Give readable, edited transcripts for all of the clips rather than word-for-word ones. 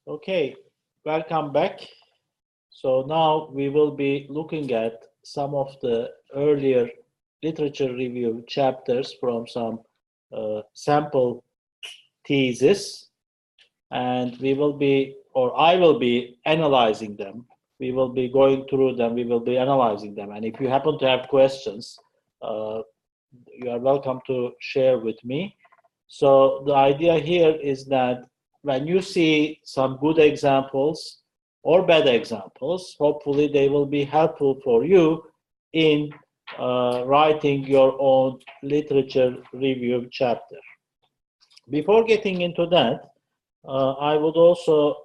Okay, welcome back. So now we will be looking at some of the earlier literature review chapters from some sample theses, and we will be, or I will be analyzing them. We will be going through them, we will be analyzing them. And if you happen to have questions, uh, you are welcome to share with me. So the idea here is that when you see some good examples or bad examples, hopefully they will be helpful for you in writing your own literature review chapter. Before getting into that, I would also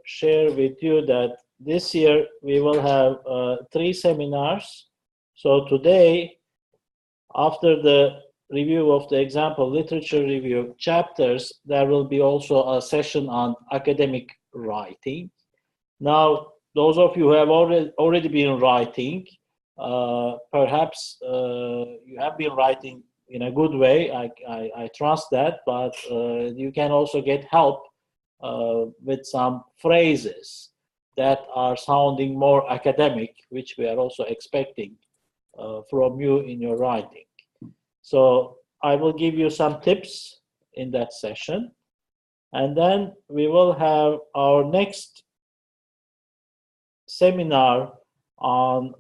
share with you that this year we will have 3 seminars. So today, after the review of the example literature review chapters, there will be also a session on academic writing. Now, those of you who have already been writing, perhaps you have been writing in a good way. I trust that, but you can also get help with some phrases that are sounding more academic, which we are also expecting from you in your writing. So I will give you some tips in that session, and then we will have our next seminar on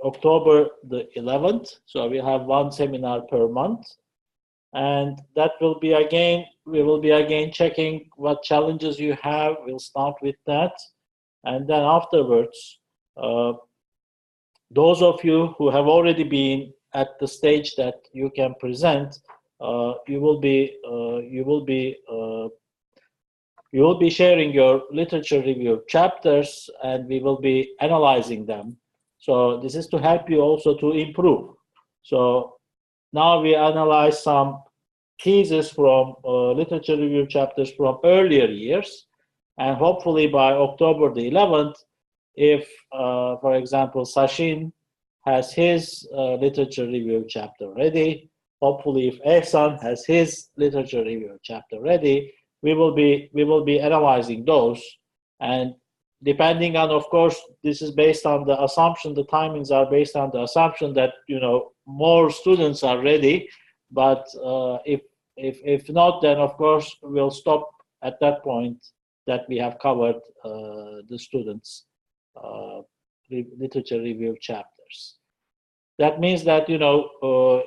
October the 11th. So we have 1 seminar per month, and that will be again, we will be again checking what challenges you have. We'll start with that, and then afterwards, those of you who have already been at the stage that you can present, you will be sharing your literature review chapters, and we will be analyzing them. So this is to help you also to improve. So now we analyze some theses from literature review chapters from earlier years, and hopefully by October the 11th, if, for example, Sachin has his literature review chapter ready, hopefully if Ehsan has his literature review chapter ready, we will be analyzing those. And depending on, of course, this is based on the assumption, the timings are based on the assumption that, you know, more students are ready. But if not, then of course we'll stop at that point that we have covered the students' literature review chapters. That means that, you know,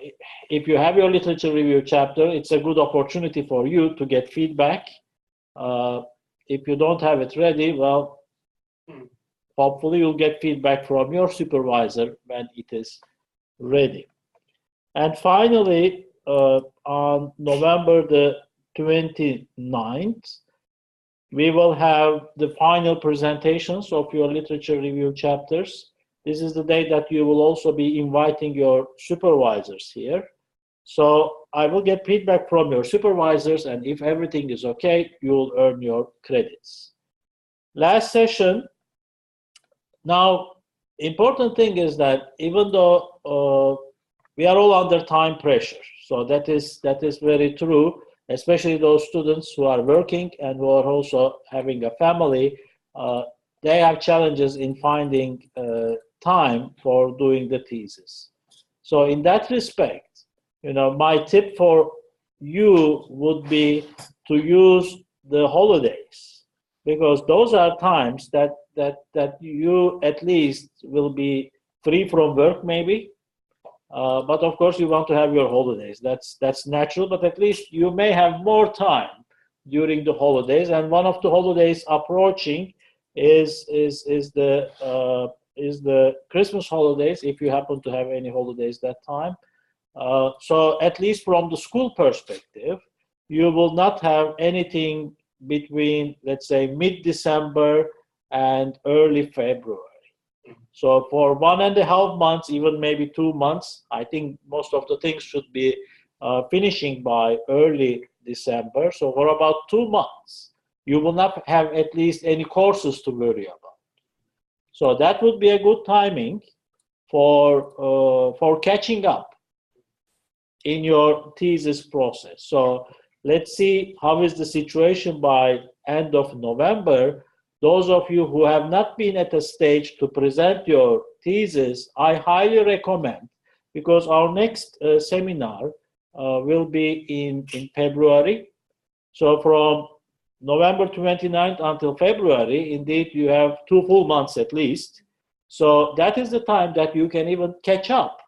if you have your literature review chapter, it's a good opportunity for you to get feedback. If you don't have it ready, well, hopefully you'll get feedback from your supervisor when it is ready. And finally, on November the 29th, we will have the final presentations of your literature review chapters. This is the day that you will also be inviting your supervisors here. So I will get feedback from your supervisors, and if everything is okay, you will earn your credits. Last session. Now, important thing is that even though we are all under time pressure, so that is very true, especially those students who are working and who are also having a family, they have challenges in finding time for doing the thesis. So in that respect, you know, my tip for you would be to use the holidays, because those are times that you at least will be free from work maybe. But of course you want to have your holidays. That's natural, but at least you may have more time during the holidays. And one of the holidays approaching is the Christmas holidays, if you happen to have any holidays that time. So at least from the school perspective, you will not have anything between, let's say, mid-December and early February. So for 1.5 months, even maybe 2 months, I think most of the things should be finishing by early December. So for about 2 months, you will not have at least any courses to worry about. So that would be a good timing for catching up in your thesis process. So let's see how is the situation by end of November. Those of you who have not been at a stage to present your thesis, I highly recommend, because our next seminar will be in February. So from November 29th until February, indeed, you have 2 full months at least. So that is the time that you can even catch up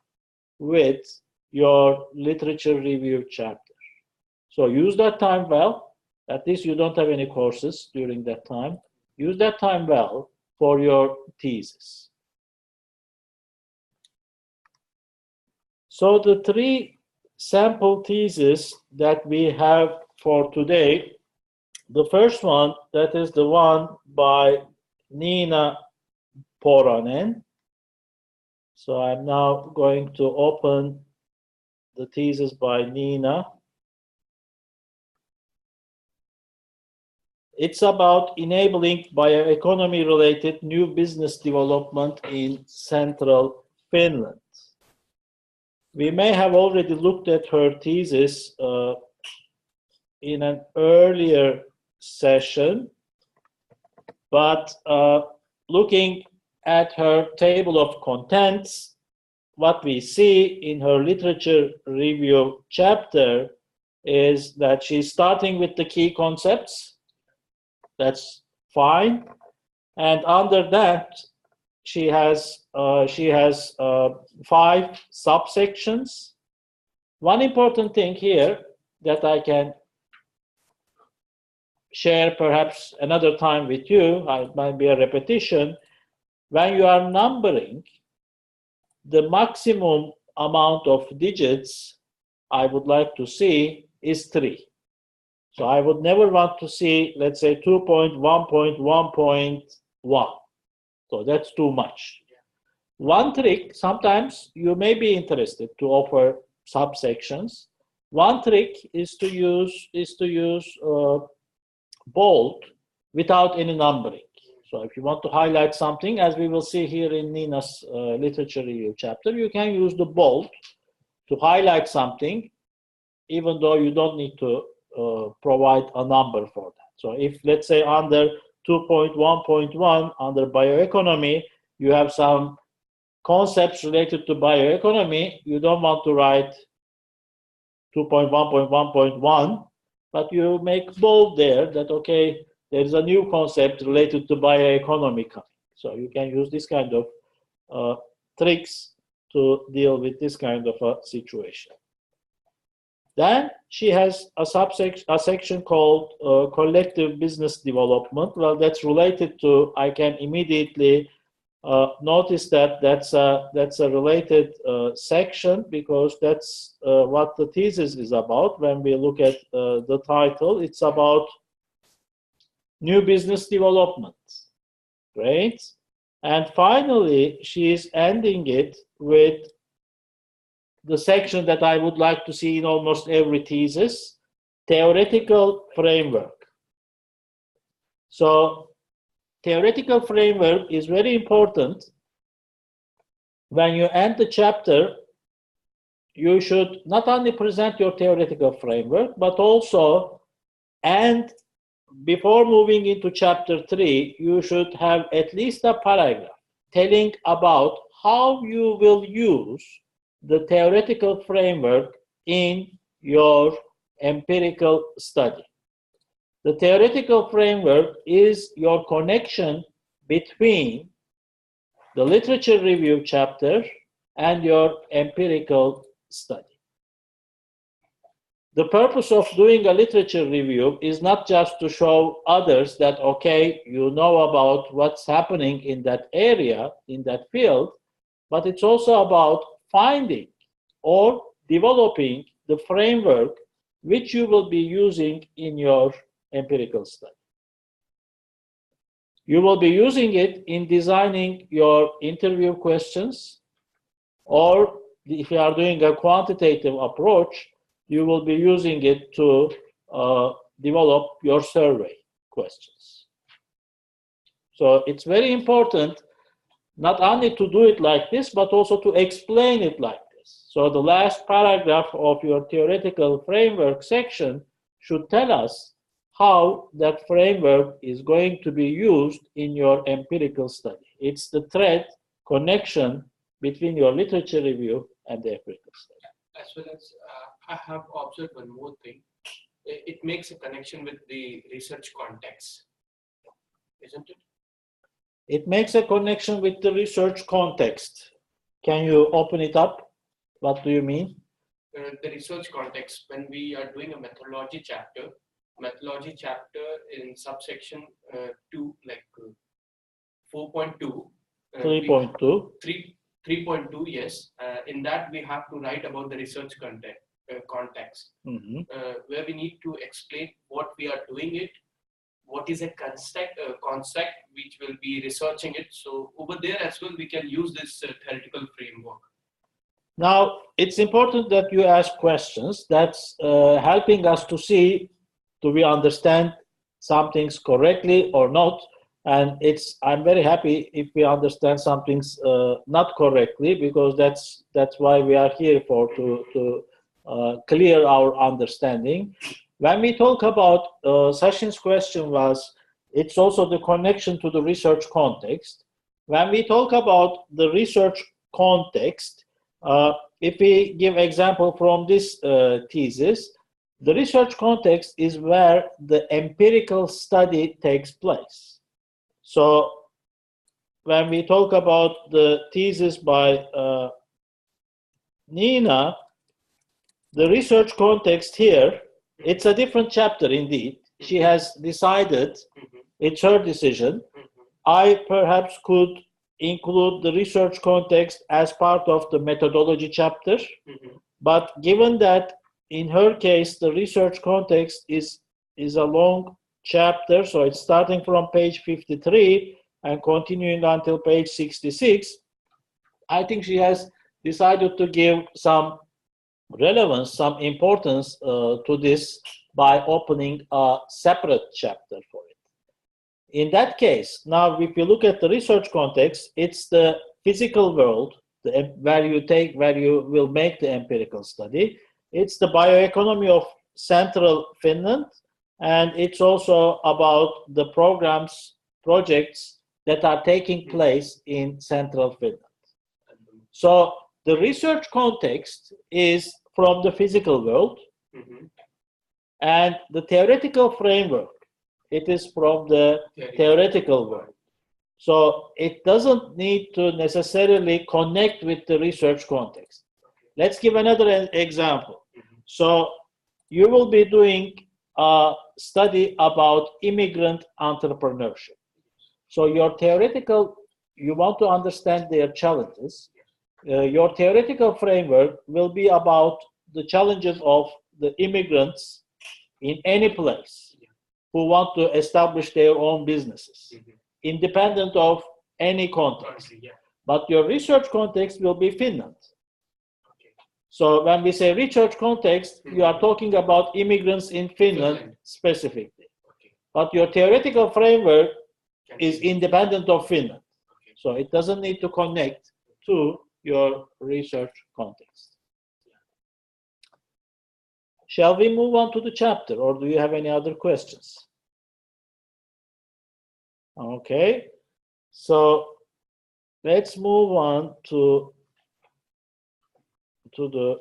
with your literature review chapter. So use that time well. At least you don't have any courses during that time. Use that time well for your thesis. So the 3 sample theses that we have for today, the first one, that is the one by Nina Poranen. So I'm now going to open the thesis by Nina. It's about enabling bioeconomy-related new business development in central Finland. We may have already looked at her thesis in an earlier session, but looking at her table of contents, what we see in her literature review chapter is that she's starting with the key concepts. That's fine. And under that, she has 5 subsections. One important thing here that I can share perhaps another time with you, it might be a repetition, when you are numbering, the maximum amount of digits I would like to see is 3. So I would never want to see, let's say, 2.1.1.1. So that's too much. One trick, sometimes you may be interested to offer subsections. One trick is to use bold without any numbering. So if you want to highlight something, as we will see here in Nina's literature review chapter, you can use the bold to highlight something, even though you don't need to provide a number for that. So if, let's say, under 2.1.1, under bioeconomy, you have some concepts related to bioeconomy, you don't want to write 2.1.1.1, but you make bold there that, okay, there is a new concept related to bioeconomy coming. So you can use this kind of tricks to deal with this kind of a situation. Then she has a section called collective business development. Well, that's related to, I can immediately notice that that's a related section, because that's what the thesis is about. When we look at the title, it's about new business development. Great. And finally, she is ending it with the section that I would like to see in almost every thesis, theoretical framework. So theoretical framework is very important. When you end the chapter, you should not only present your theoretical framework, but also, and before moving into chapter 3, you should have at least a paragraph telling about how you will use the theoretical framework in your empirical study. The theoretical framework is your connection between the literature review chapter and your empirical study. The purpose of doing a literature review is not just to show others that, okay, you know about what's happening in that area, in that field, but it's also about finding or developing the framework which you will be using in your empirical study. You will be using it in designing your interview questions, or if you are doing a quantitative approach, you will be using it to develop your survey questions. So it's very important not only to do it like this, but also to explain it like this. So the last paragraph of your theoretical framework section should tell us how that framework is going to be used in your empirical study. It's the thread connection between your literature review and the empirical study. As well as I have observed one more thing. It makes a connection with the research context, isn't it? It makes a connection with the research context. Can you open it up? What do you mean? The research context, when we are doing a methodology chapter in subsection 2, like 4.2, 3.2. 3.2, yes. In that, we have to write about the research context, where we need to explain what we are doing it, what is a concept which will be researching it. So over there as well, we can use this theoretical framework. Now, it's important that you ask questions. That's helping us to see, do we understand some things correctly or not? And I'm very happy if we understand some things not correctly, because that's why we are here for, to clear our understanding. When we talk about Sachin's question was, it's also the connection to the research context. When we talk about the research context, if we give example from this thesis, the research context is where the empirical study takes place. So when we talk about the thesis by Nina, the research context here, it's a different chapter indeed. She has decided, it's her decision. I perhaps could include the research context as part of the methodology chapter, but given that in her case the research context is a long chapter, so it's starting from page 53 and continuing until page 66, I think she has decided to give some relevance, some importance to this by opening a separate chapter for it. In that case, now if you look at the research context, it's the physical world, where you will make the empirical study. It's the bioeconomy of central Finland, and it's also about the projects that are taking place in central Finland. So the research context is from the physical world, and the theoretical framework, it is from the theoretical world. So it doesn't need to necessarily connect with the research context. Let's give another example. So you will be doing a study about immigrant entrepreneurship. So your theoretical, you want to understand their challenges. Your theoretical framework will be about the challenges of the immigrants in any place who want to establish their own businesses, independent of any context. But your research context will be Finland. So when we say research context, you are talking about immigrants in Finland specifically. But your theoretical framework is independent of Finland. So it doesn't need to connect to your research context. Shall we move on to the chapter, or do you have any other questions? Okay, so let's move on to the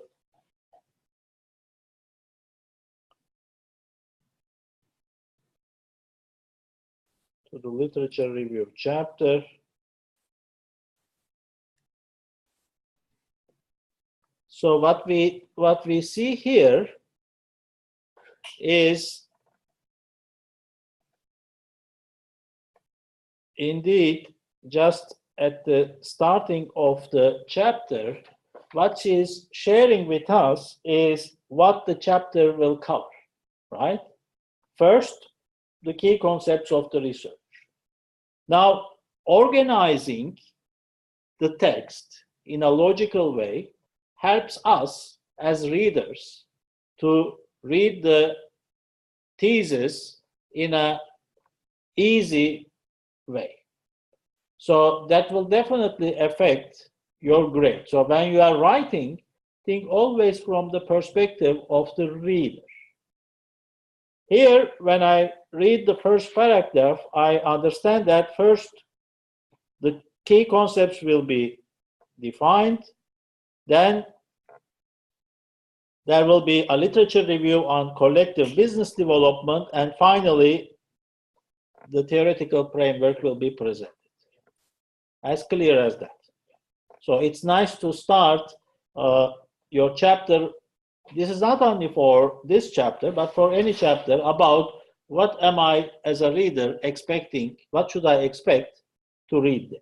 literature review chapter. So what we see here is indeed just at the starting of the chapter, what she's sharing with us is what the chapter will cover, right? First, the key concepts of the research. Now, organizing the text in a logical way helps us as readers to read the thesis in an easy way. So that will definitely affect your grade. So when you are writing, think always from the perspective of the reader. Here, when I read the first paragraph, I understand that first the key concepts will be defined, then there will be a literature review on collective business development, and finally, the theoretical framework will be presented. As clear as that. So it's nice to start your chapter. This is not only for this chapter, but for any chapter about what am I as a reader expecting, what should I expect to read there.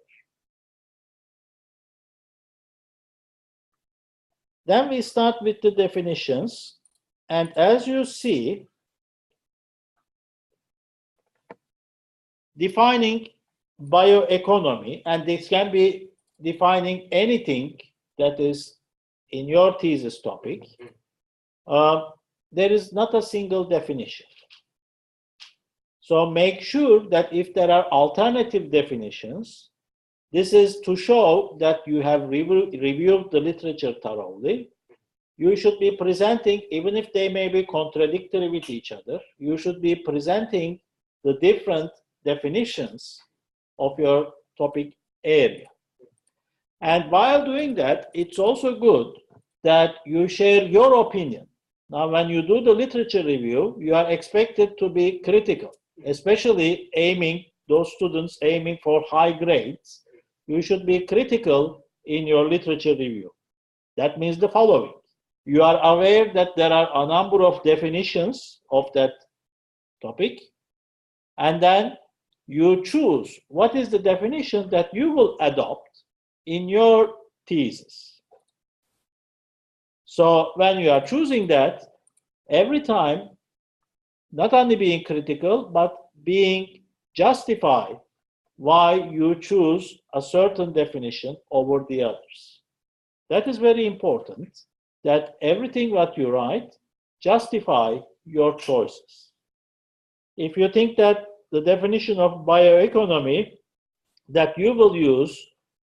Then we start with the definitions. And as you see, defining bioeconomy, and this can be defining anything that is in your thesis topic, there is not a single definition. So make sure that if there are alternative definitions, this is to show that you have reviewed the literature thoroughly. You should be presenting, even if they may be contradictory with each other, you should be presenting the different definitions of your topic area. And while doing that, it's also good that you share your opinion. Now, when you do the literature review, you are expected to be critical, especially those students aiming for high grades. You should be critical in your literature review. That means the following. You are aware that there are a number of definitions of that topic, and then you choose what is the definition that you will adopt in your thesis. So when you are choosing that, every time, not only being critical, but being justified why you choose a certain definition over the others. That is very important, that everything what you write, justify your choices. If you think that the definition of bioeconomy that you will use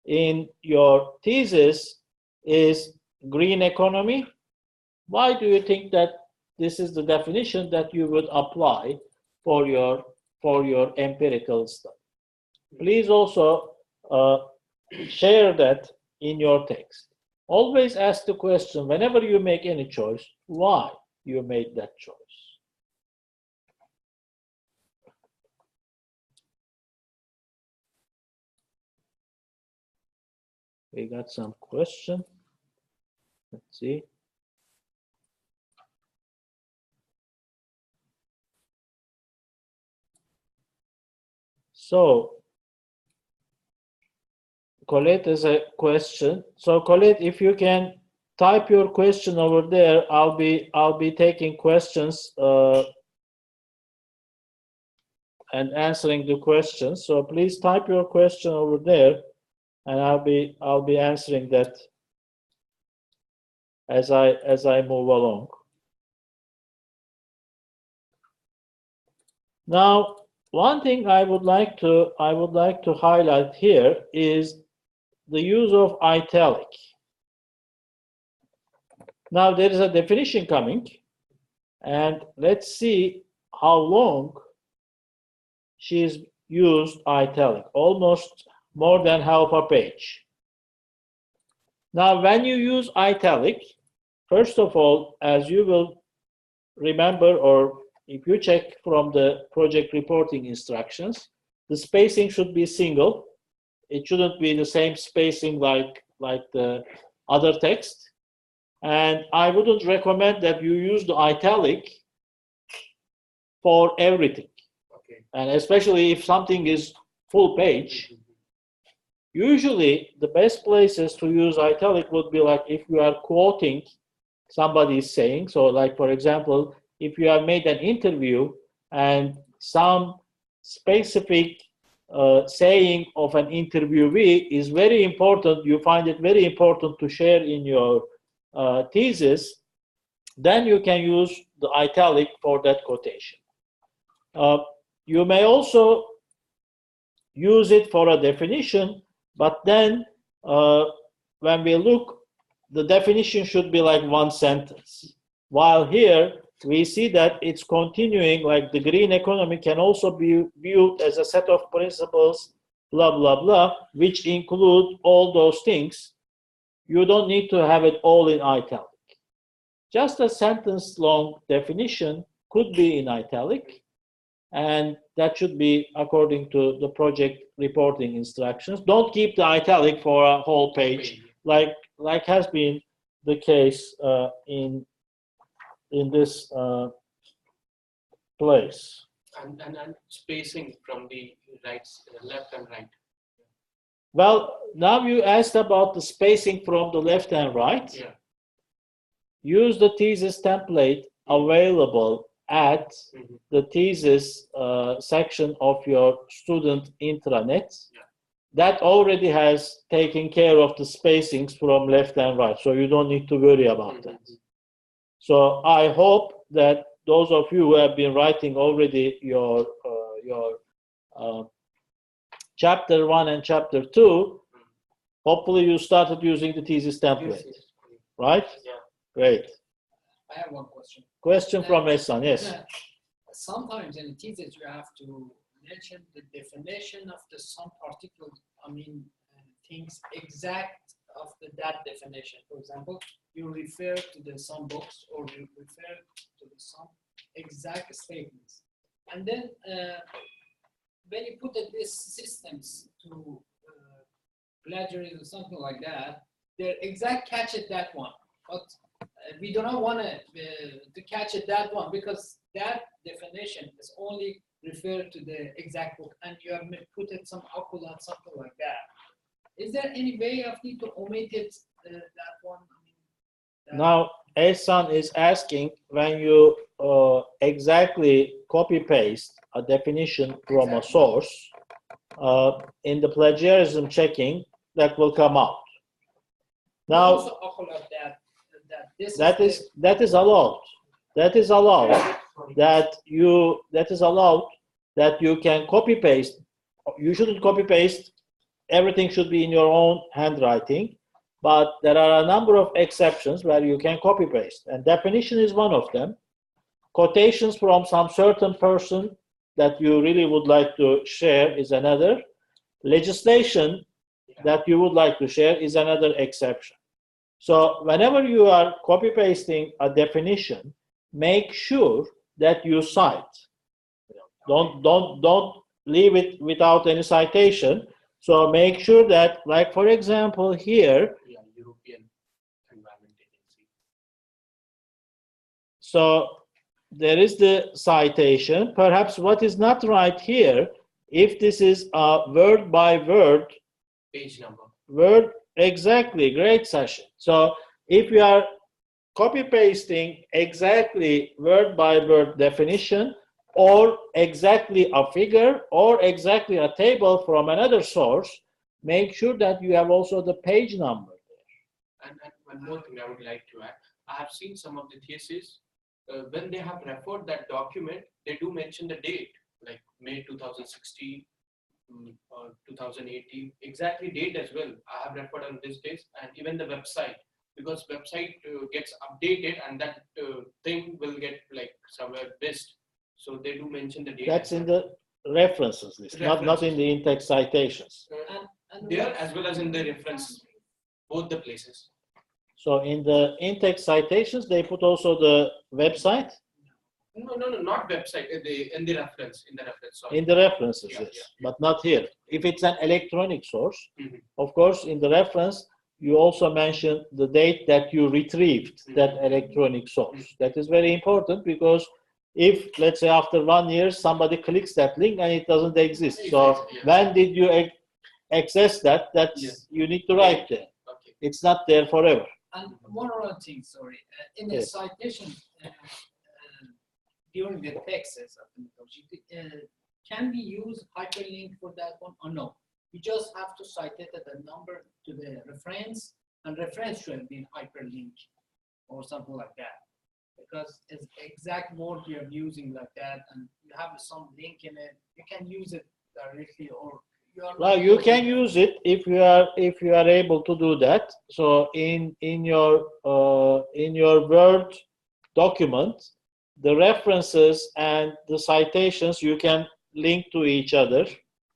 in your thesis is green economy, why do you think that this is the definition that you would apply for your empirical study? Please also share that in your text. Always ask the question, whenever you make any choice, why you made that choice. We got some question. Let's see. So, Colette has a question. So, Colette, if you can type your question over there, I'll be taking questions and answering the questions. So please type your question over there, and I'll be answering that as I move along. Now, one thing I would like to highlight here is the use of italic. Now there is a definition coming, and let's see how long she's used italic, almost more than half a page. Now, when you use italic, first of all, as you will remember, or if you check from the project reporting instructions, the spacing should be single. It shouldn't be the same spacing like the other text. And I wouldn't recommend that you use the italic for everything. Okay. And especially if something is full page, usually the best places to use italic would be like if you are quoting somebody's saying. So like, for example, if you have made an interview and some specific saying of an interviewee is very important, you find it very important to share in your thesis, then you can use the italic for that quotation. You may also use it for a definition, but then when we look, the definition should be like one sentence. While here, we see that it's continuing, like the green economy can also be viewed as a set of principles, blah, blah, blah, which include all those things. You don't need to have it all in italic. Just a sentence-long definition could be in italic, and that should be according to the project reporting instructions. Don't keep the italic for a whole page, like has been the case in this place. And spacing from the left and right. Well, now you asked about the spacing from the left and right. Yeah. Use the thesis template available at the thesis section of your student intranet. Yeah. That already has taken care of the spacings from left and right, so you don't need to worry about that. So I hope that those of you who have been writing already your chapter 1 and chapter 2, hopefully you started using the thesis template, right? Yeah. Great. I have one question. Question from Ehsan, yes. Sometimes in the thesis you have to mention the definition of some particular, things exact of that definition. For example, you refer to some books or you refer to some exact statements. And then when you put these systems to plagiarism or something like that, they're exact catch at that one. But we do not want to catch it that one because that definition is only referred to the exact book and you have put it some accolade, something like that. Is there any way of need to omit it, that one? Now, Ehsan is asking when you exactly copy-paste a definition from a source, in the plagiarism checking, that will come out. Now, also accolade that is allowed. That is allowed. That is allowed that you can copy-paste. You shouldn't copy-paste. Everything should be in your own handwriting. But there are a number of exceptions where you can copy-paste. And definition is one of them. Quotations from some certain person that you really would like to share is another. Legislation that you would like to share is another exception. So whenever you are copy-pasting a definition, make sure that you cite. Don't leave it without any citation. So make sure that, like for example here, European Environment Agency. So there is the citation. Perhaps what is not right here, if this is a word by word, page number. Word, exactly, great session. So if you are copy-pasting exactly word by word definition, or exactly a figure, or exactly a table from another source, make sure that you have also the page number there. And one more thing I would like to add. I have seen some of the theses, when they have referred that document, they do mention the date, like May 2016 or 2018, exactly date as well. I have referred on this date, and even the website, because website gets updated and that thing will get like somewhere missed. So they do mention the date. That's in the references list, not in the in-text citations. And there as well as in the reference, both the places. So in the in-text citations, they put also the website? No, not website. In the reference. Sorry. In the references, yes, but not here. If it's an electronic source, of course, in the reference, you also mention the date that you retrieved that electronic source. That is very important because if, let's say, after 1 year, somebody clicks that link and it doesn't exist. So when did you access that? That's you need to write there. Okay. It's not there forever. And one other thing, sorry, in the citation during the texts of the methodology, can we use hyperlink for that one or no? We just have to cite it at a number to the reference, and reference should be hyperlink or something like that. Because it's exact word you're using like that, and you have some link in it, you can use it directly, or you can use it if you are able to do that. So in your Word document, the references and the citations you can link to each other.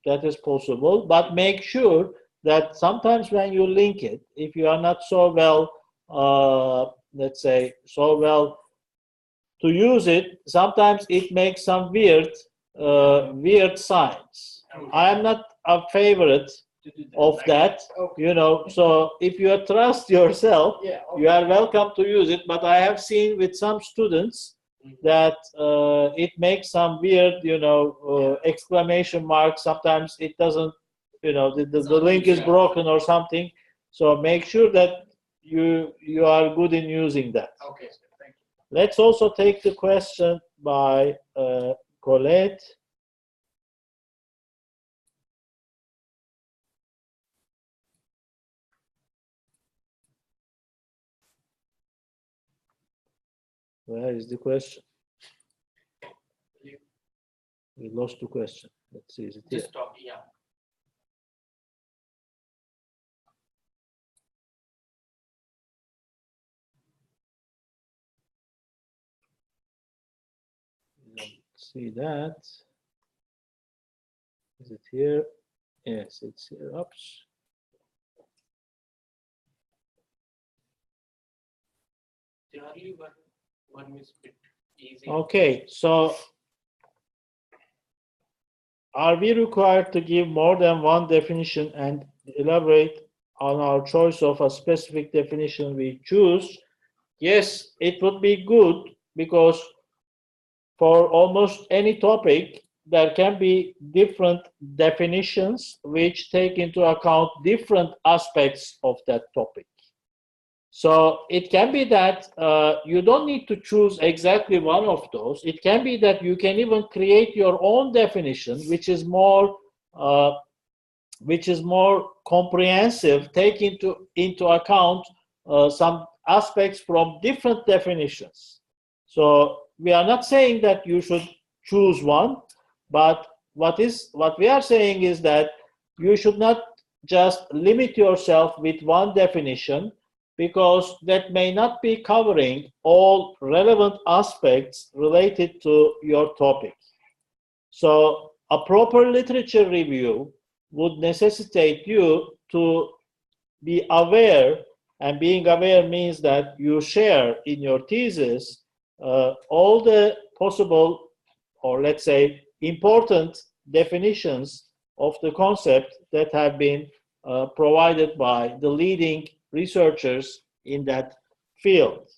That is possible, but make sure that sometimes when you link it, if you are not so well, let's say, so well to use it, sometimes it makes some weird signs. I am not a favorite of that, you know, so if you trust yourself, you are welcome to use it, but I have seen with some students that it makes some weird, you know, exclamation mark. Sometimes it doesn't, you know, the link is broken or something. So make sure that you are good in using that. Okay, thank you. Let's also take the question by Colette. Where is the question? We lost the question. Let's see, is it here? Just talk, yeah. See that? Is it here? Yes, it's here. Oops. The early one is a bit easy. Okay, so are we required to give more than one definition and elaborate on our choice of a specific definition we choose? Yes, it would be good because for almost any topic, there can be different definitions which take into account different aspects of that topic. So it can be that you don't need to choose exactly one of those. It can be that you can even create your own definition, which is more comprehensive, take into account some aspects from different definitions. So we are not saying that you should choose one, but what we are saying is that you should not just limit yourself with one definition, because that may not be covering all relevant aspects related to your topic. So a proper literature review would necessitate you to be aware, and being aware means that you share in your thesis all the possible, or let's say important definitions of the concept that have been provided by the leading researchers in that field.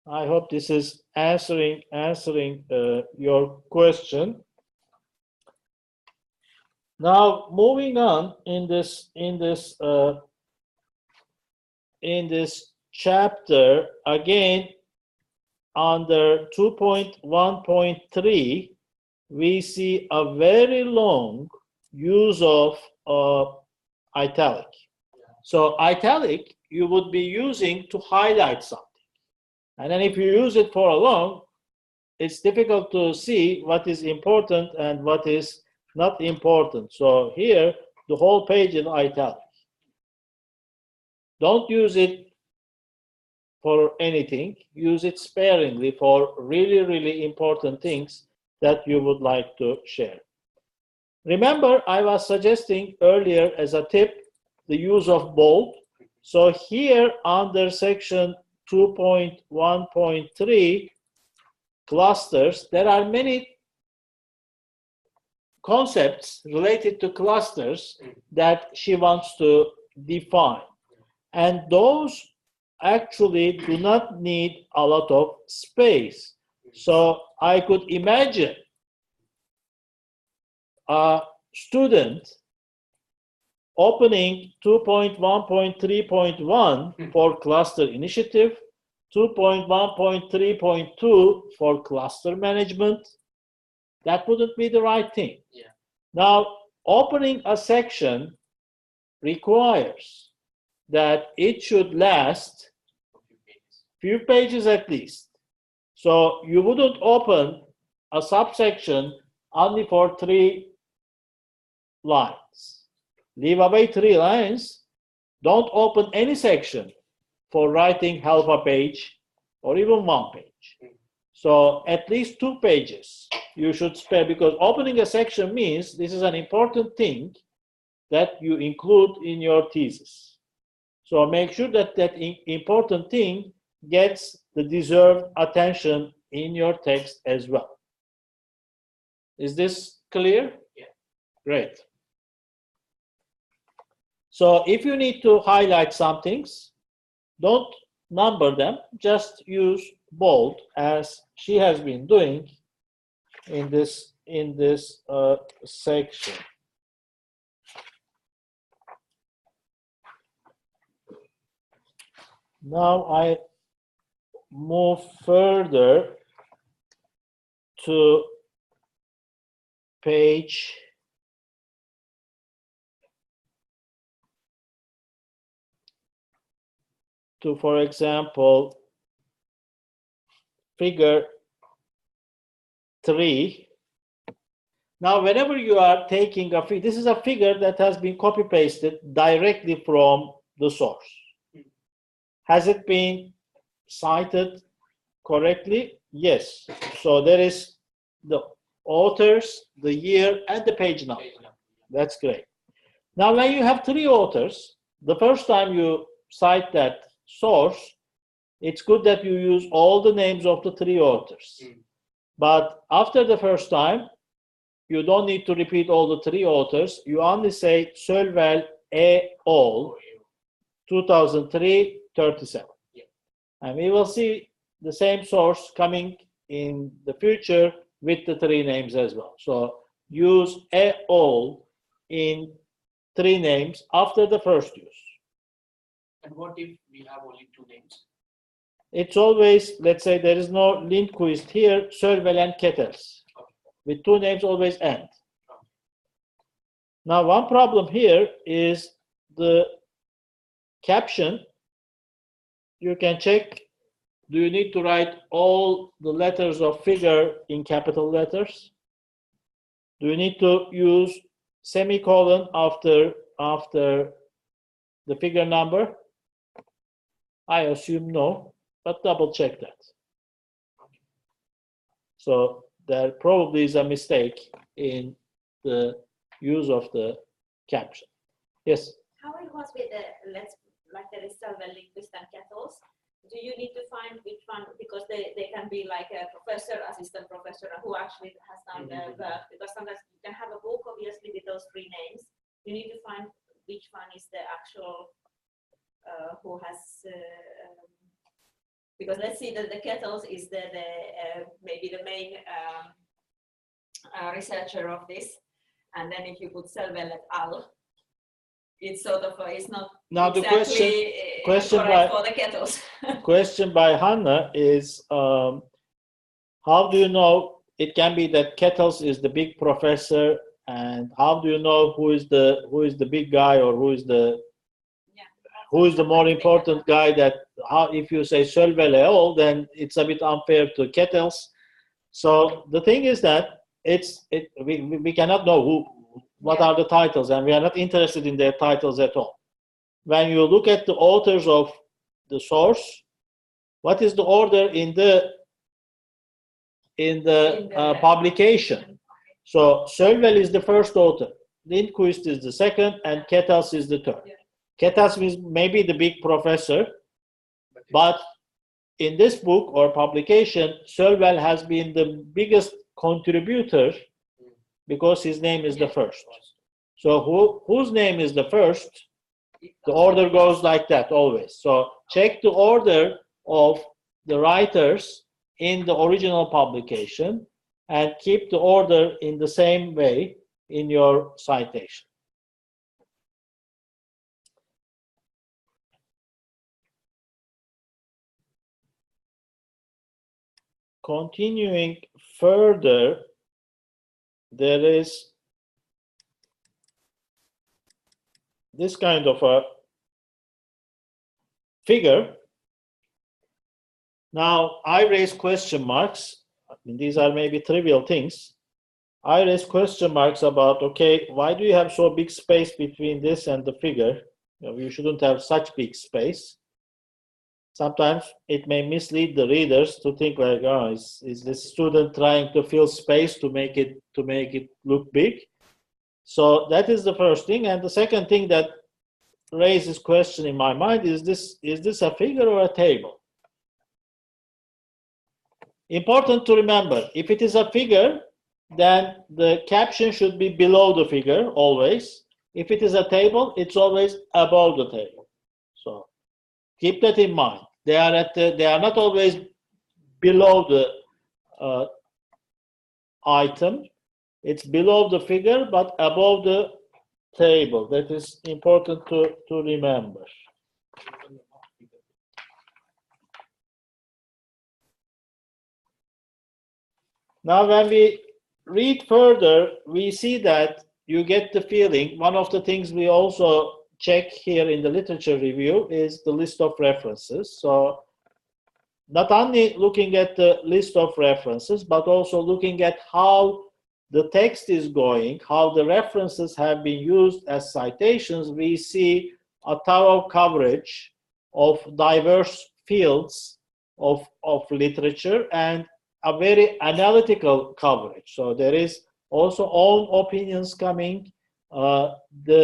I hope this is answering your question. Now, moving on in this chapter, again under 2.1.3, we see a very long use of italic. So italic you would be using to highlight something. And then if you use it for a long, it's difficult to see what is important and what is not important. So here, the whole page in italic. Don't use it for anything. Use it sparingly for really, really important things that you would like to share. Remember, I was suggesting earlier as a tip the use of bold. So here under section 2.1.3 clusters, there are many concepts related to clusters that she wants to define. And those actually do not need a lot of space. So I could imagine a student opening 2.1.3.1 for cluster initiative, 2.1.3.2 for cluster management. That wouldn't be the right thing. Yeah. Now, opening a section requires that it should last few pages at least. So you wouldn't open a subsection only for 3 lines. Leave away 3 lines. Don't open any section for writing half a page or even 1 page. So at least 2 pages you should spare, because opening a section means this is an important thing that you include in your thesis. So make sure that that important thing gets the deserved attention in your text as well. Is this clear? Yeah. Great. So if you need to highlight some things, don't number them, just use bold as she has been doing in this section. Now I move further to page 2, for example, figure 3. Now, whenever you are taking a figure, this is a figure that has been copy-pasted directly from the source. Has it been cited correctly? Yes. So there is the authors, the year, and the page number. That's great. Now, when you have 3 authors, the first time you cite that source, it's good that you use all the names of the 3 authors. But after the first time, you don't need to repeat all the 3 authors. You only say Sölvel et al. 2003 37. Yeah. And we will see the same source coming in the future with the 3 names as well. So use et al. In 3 names after the first use. And what if we have only 2 names? It's always, let's say there is no Lindquist here, Sölvel and Ketters. With 2 names always end. Now one problem here is the caption. You can check, do you need to write all the letters of figure in capital letters? Do you need to use semicolon after the figure number? I assume no, but double check that. So there probably is a mistake in the use of the caption. Yes? How it was with the, like there is Sölvel, Lindquist and Kettles. Do you need to find which one, because they can be like a professor, assistant professor, who actually has done the work, because sometimes you can have a book obviously with those 3 names. You need to find which one is the actual who has because let's see that the Kettles is the maybe the main researcher of this, and then if you put Sölvel et al., it's sort of it's not now exactly the question by, for the Kettles. question by Hannah is how do you know? It can be that Kettles is the big professor, and how do you know who is the big guy, or who is the more important guy? That how, if you say Sölvel et al., then it's a bit unfair to Kettles. So the thing is that we cannot know what are the titles, and we are not interested in their titles at all. When you look at the authors of the source, what is the order in the publication? So Sölvel is the first author, Lindquist is the second, and Kettles is the third. Kettles is maybe the big professor, but in this book or publication, Sölvel has been the biggest contributor because his name is the first. So whose name is the first? The order goes like that always. So check the order of the writers in the original publication and keep the order in the same way in your citation. Continuing further, there is this kind of a figure. Now, I raise question marks. I mean, these are maybe trivial things. I raise question marks about, okay, why do you have so big space between this and the figure? You shouldn't have such big space. sometimes it may mislead the readers to think like, oh, is this student trying to fill space to make it look big? So that is the first thing. And the second thing that raises question in my mind is this a figure or a table? Important to remember, if it is a figure, then the caption should be below the figure always. If it is a table, it's always above the table. So keep that in mind. They are not always below the item. It's below the figure, but above the table. That is important to remember. Now, when we read further, we see that you get the feeling. One of the things we also check here in the literature review is the list of references. So not only looking at the list of references, but also looking at how the text is going, how the references have been used as citations, we see a thorough coverage of diverse fields of literature and a very analytical coverage. So there is also own opinions coming. The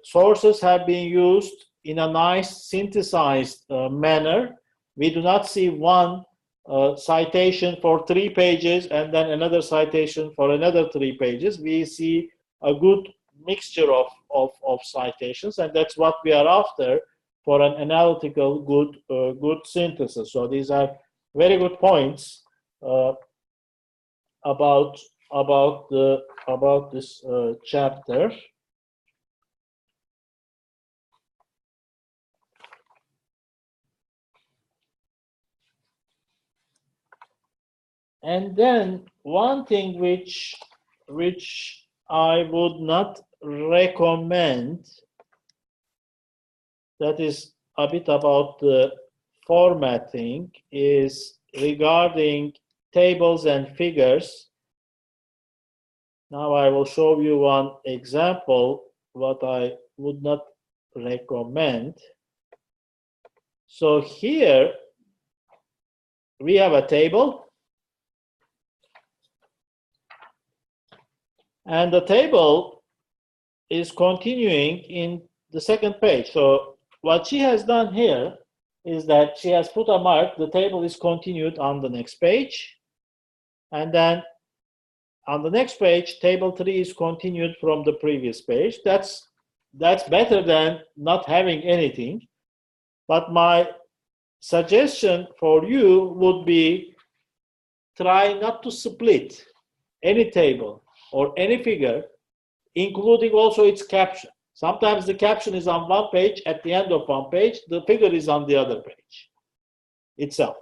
sources have been used in a nice synthesized manner. We do not see one citation for 3 pages and then another citation for another 3 pages. We see a good mixture of citations, and that's what we are after for an analytical good synthesis. So these are very good points about this chapter. And then one thing which I would not recommend, that is a bit about the formatting, is regarding tables and figures. Now I will show you one example what I would not recommend. So here we have a table, and the table is continuing in the second page. So what she has done here is that she has put a mark, the table is continued on the next page, and then on the next page, table 3 is continued from the previous page. That's better than not having anything. But my suggestion for you would be try not to split any table or any figure, including also its caption. Sometimes the caption is on one page, at the end of one page, the figure is on the other page itself.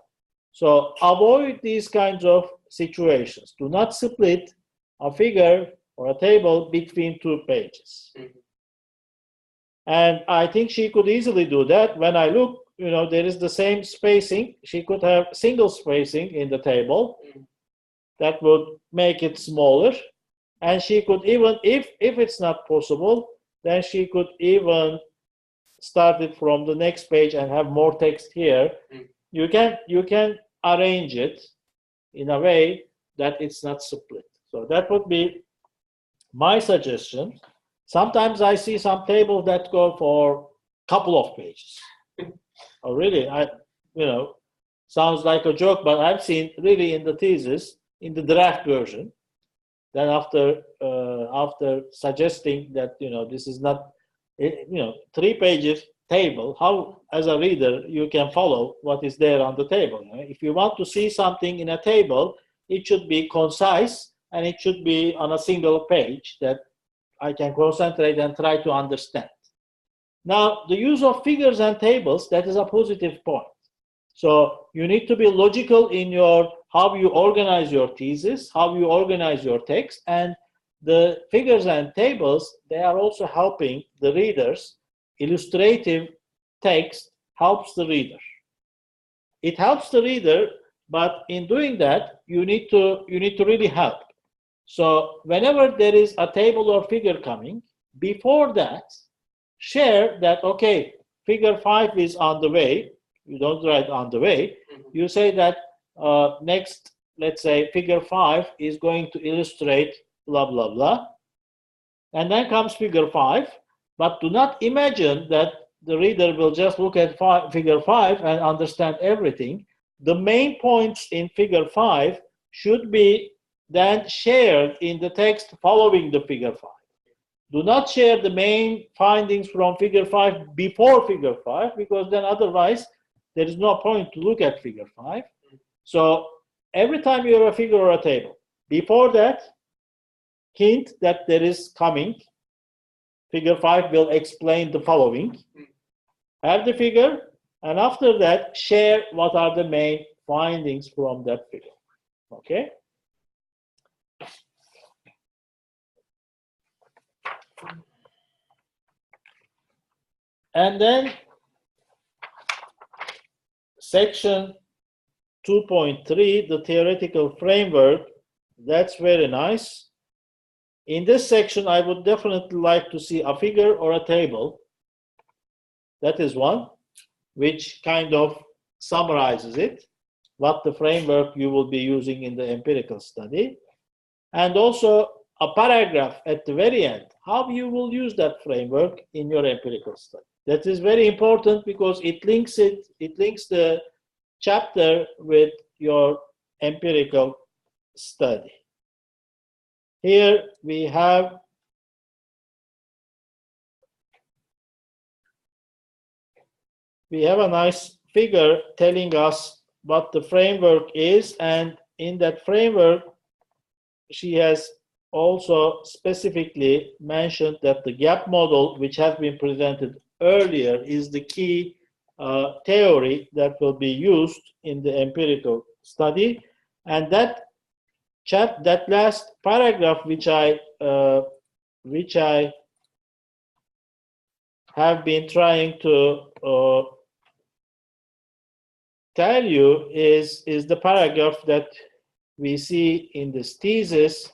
So avoid these kinds of situations. Do not split a figure or a table between 2 pages. Mm-hmm. And I think she could easily do that. When I look, there is the same spacing. She could have single spacing in the table. Mm-hmm. That would make it smaller. And she could even, if it's not possible, then she could even start it from the next page and have more text here. Mm. You can arrange it in a way that it's not split. So that would be my suggestion. Sometimes I see some tables that go for a couple of pages. Oh, really? Sounds like a joke, but I've seen really in the thesis, in the draft version, then after suggesting that this is not 3 pages table, how as a reader you can follow what is there on the table. If you want to see something in a table, it should be concise and it should be on a single page that I can concentrate and try to understand. Now, the use of figures and tables, that is a positive point. So you need to be logical in how you organize your thesis, how you organize your text, and the figures and tables, they are also helping the readers. Illustrative text helps the reader. It helps the reader, but in doing that, you need to really help. So whenever there is a table or figure coming, before that, share that, okay, figure 5 is on the way, you don't write on the way, you say that next, let's say figure 5 is going to illustrate blah, blah, blah. And then comes figure 5, but do not imagine that the reader will just look at figure 5 and understand everything. The main points in figure 5 should be then shared in the text following the figure 5. Do not share the main findings from figure 5 before figure 5, because then otherwise there is no point to look at figure 5. So every time you have a figure or a table, before that, hint that there is coming. Figure 5 will explain the following. Have the figure, and after that, share what are the main findings from that figure. Okay? And then section 2.3, the theoretical framework, that's very nice. In this section, I would definitely like to see a figure or a table. That is one, which kind of summarizes it, what the framework you will be using in the empirical study. And also a paragraph at the very end, how you will use that framework in your empirical study. That is very important because it links the chapter with your empirical study. Here we have a nice figure telling us what the framework is, and in that framework she has also specifically mentioned that the gap model, which has been presented earlier, is the key theory that will be used in the empirical study. And that last paragraph, which I have been trying to tell you is the paragraph that we see in this thesis.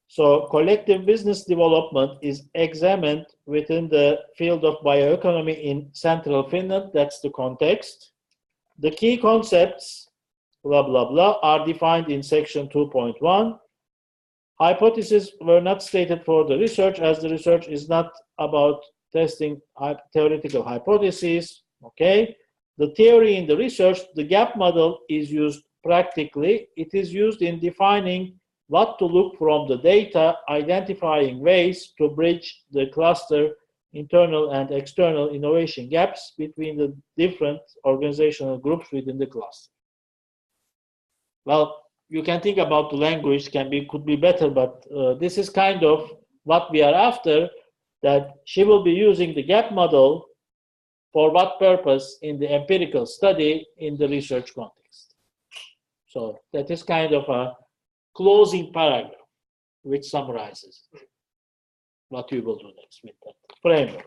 So collective business development is examined within the field of bioeconomy in central Finland. That's the context. The key concepts, blah, blah, blah, are defined in section 2.1. Hypotheses were not stated for the research, as the research is not about testing theoretical hypotheses. Okay. The theory in the research, the gap model, is used practically. It is used in defining what to look from the data, identifying ways to bridge the cluster internal and external innovation gaps between the different organizational groups within the cluster. Well, you can think about the language could be better, but this is kind of what we are after, that she will be using the gap model for what purpose in the empirical study in the research context. So that is kind of a closing paragraph which summarizes what we will do next with that framework.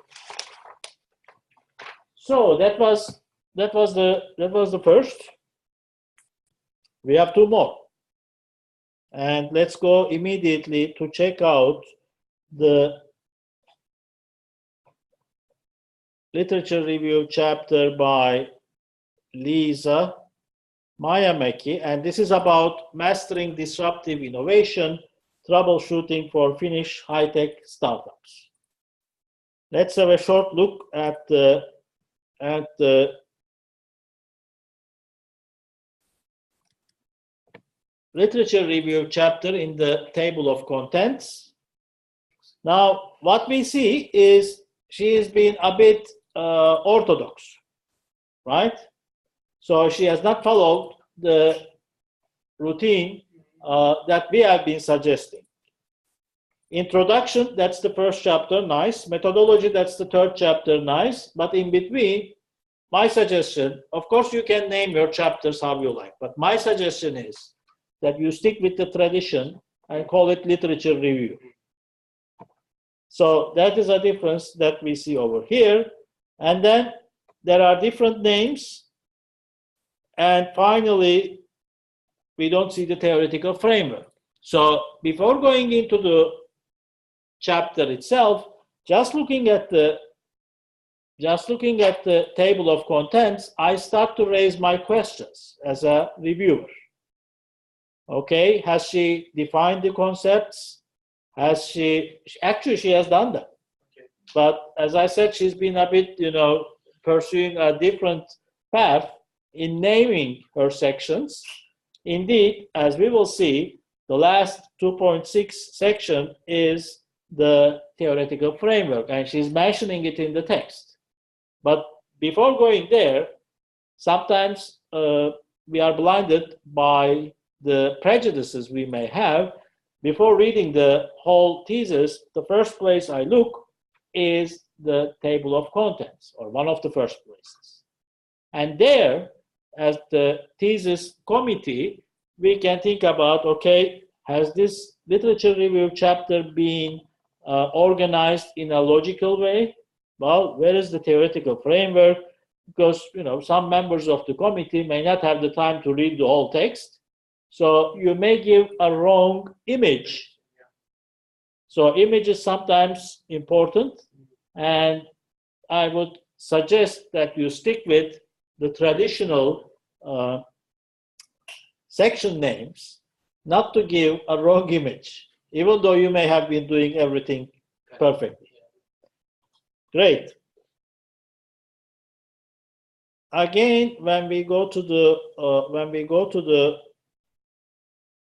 So that was the first. We have two more, and let's go immediately to check out the literature review chapter by Liisa, Majamäki, and this is about mastering disruptive innovation, troubleshooting for Finnish high-tech startups. Let's have a short look at the literature review chapter in the table of contents. Now, what we see is she has been a bit orthodox, right? So she has not followed the routine that we have been suggesting. Introduction, that's the first chapter, nice. Methodology, that's the third chapter, nice. But in between, my suggestion, of course you can name your chapters how you like, but my suggestion is that you stick with the tradition and call it literature review. So that is a difference that we see over here. And then there are different names. And finally, we don't see the theoretical framework. So before going into the chapter itself, just looking at the just looking at the table of contents, I start to raise my questions as a reviewer. Okay, has she defined the concepts? Has she has done that. Okay. But as I said, she's been a bit, pursuing a different path in naming her sections. Indeed, as we will see, the last 2.6 section is the theoretical framework, and she's mentioning it in the text. But before going there, sometimes we are blinded by the prejudices we may have. Before reading the whole thesis, the first place I look is the table of contents, or one of the first places. And there, as the thesis committee, we can think about, okay, has this literature review chapter been organized in a logical way? Well, where is the theoretical framework? Because, some members of the committee may not have the time to read the whole text. So you may give a wrong image. So image is sometimes important, and I would suggest that you stick with the traditional section names, not to give a wrong image, even though you may have been doing everything perfectly. Great. Again, when we go to the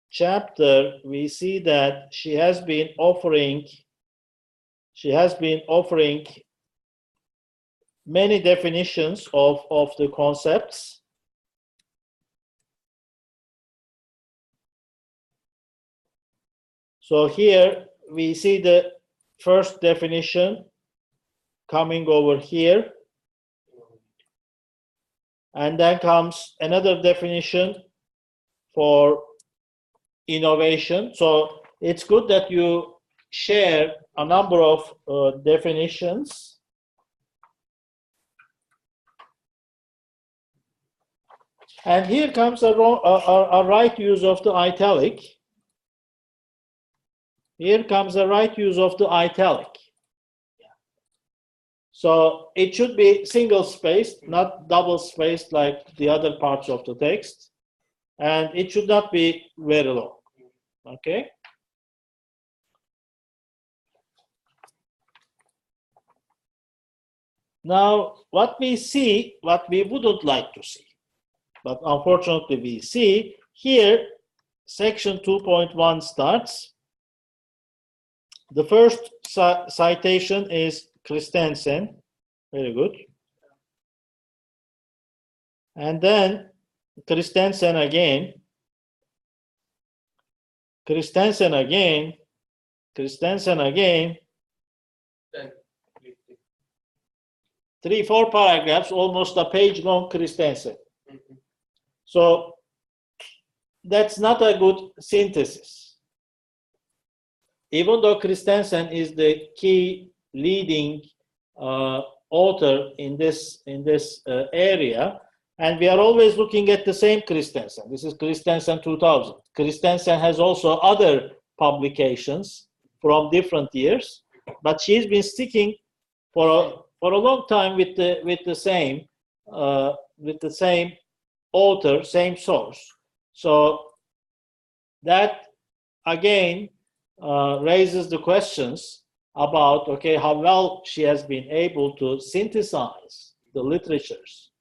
chapter, we see that she has been offering many definitions of the concepts. So here we see the first definition coming over here, and then comes another definition for innovation. So it's good that you share a number of definitions. And here comes a right use of the italic. Here comes a right use of the italic. So it should be single spaced, not double spaced like the other parts of the text. And it should not be very long. Okay? Now, what we see, what we wouldn't like to see, but unfortunately we see here, section 2.1 starts. The first citation is Christensen. Very good. And then Christensen again. Christensen again. Christensen again. 3-4 paragraphs, almost a page long Christensen. So that's not a good synthesis. Even though Christensen is the key leading author in this area, and we are always looking at the same Christensen. This is Christensen 2000. Christensen has also other publications from different years, but she's been sticking for a long time with the same author, same source. So that again raises the questions about, okay, how well she has been able to synthesize the literatures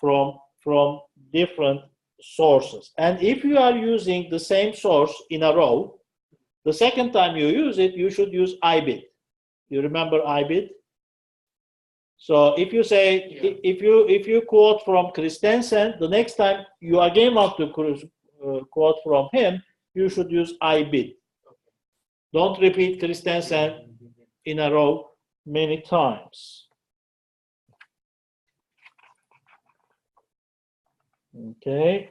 from different sources. And if you are using the same source in a row, the second time you use it, you should use IBID. You remember IBID? So if you say, if you quote from Christensen, the next time you again want to quote from him, you should use IBID. Don't repeat Christensen in a row many times. Okay,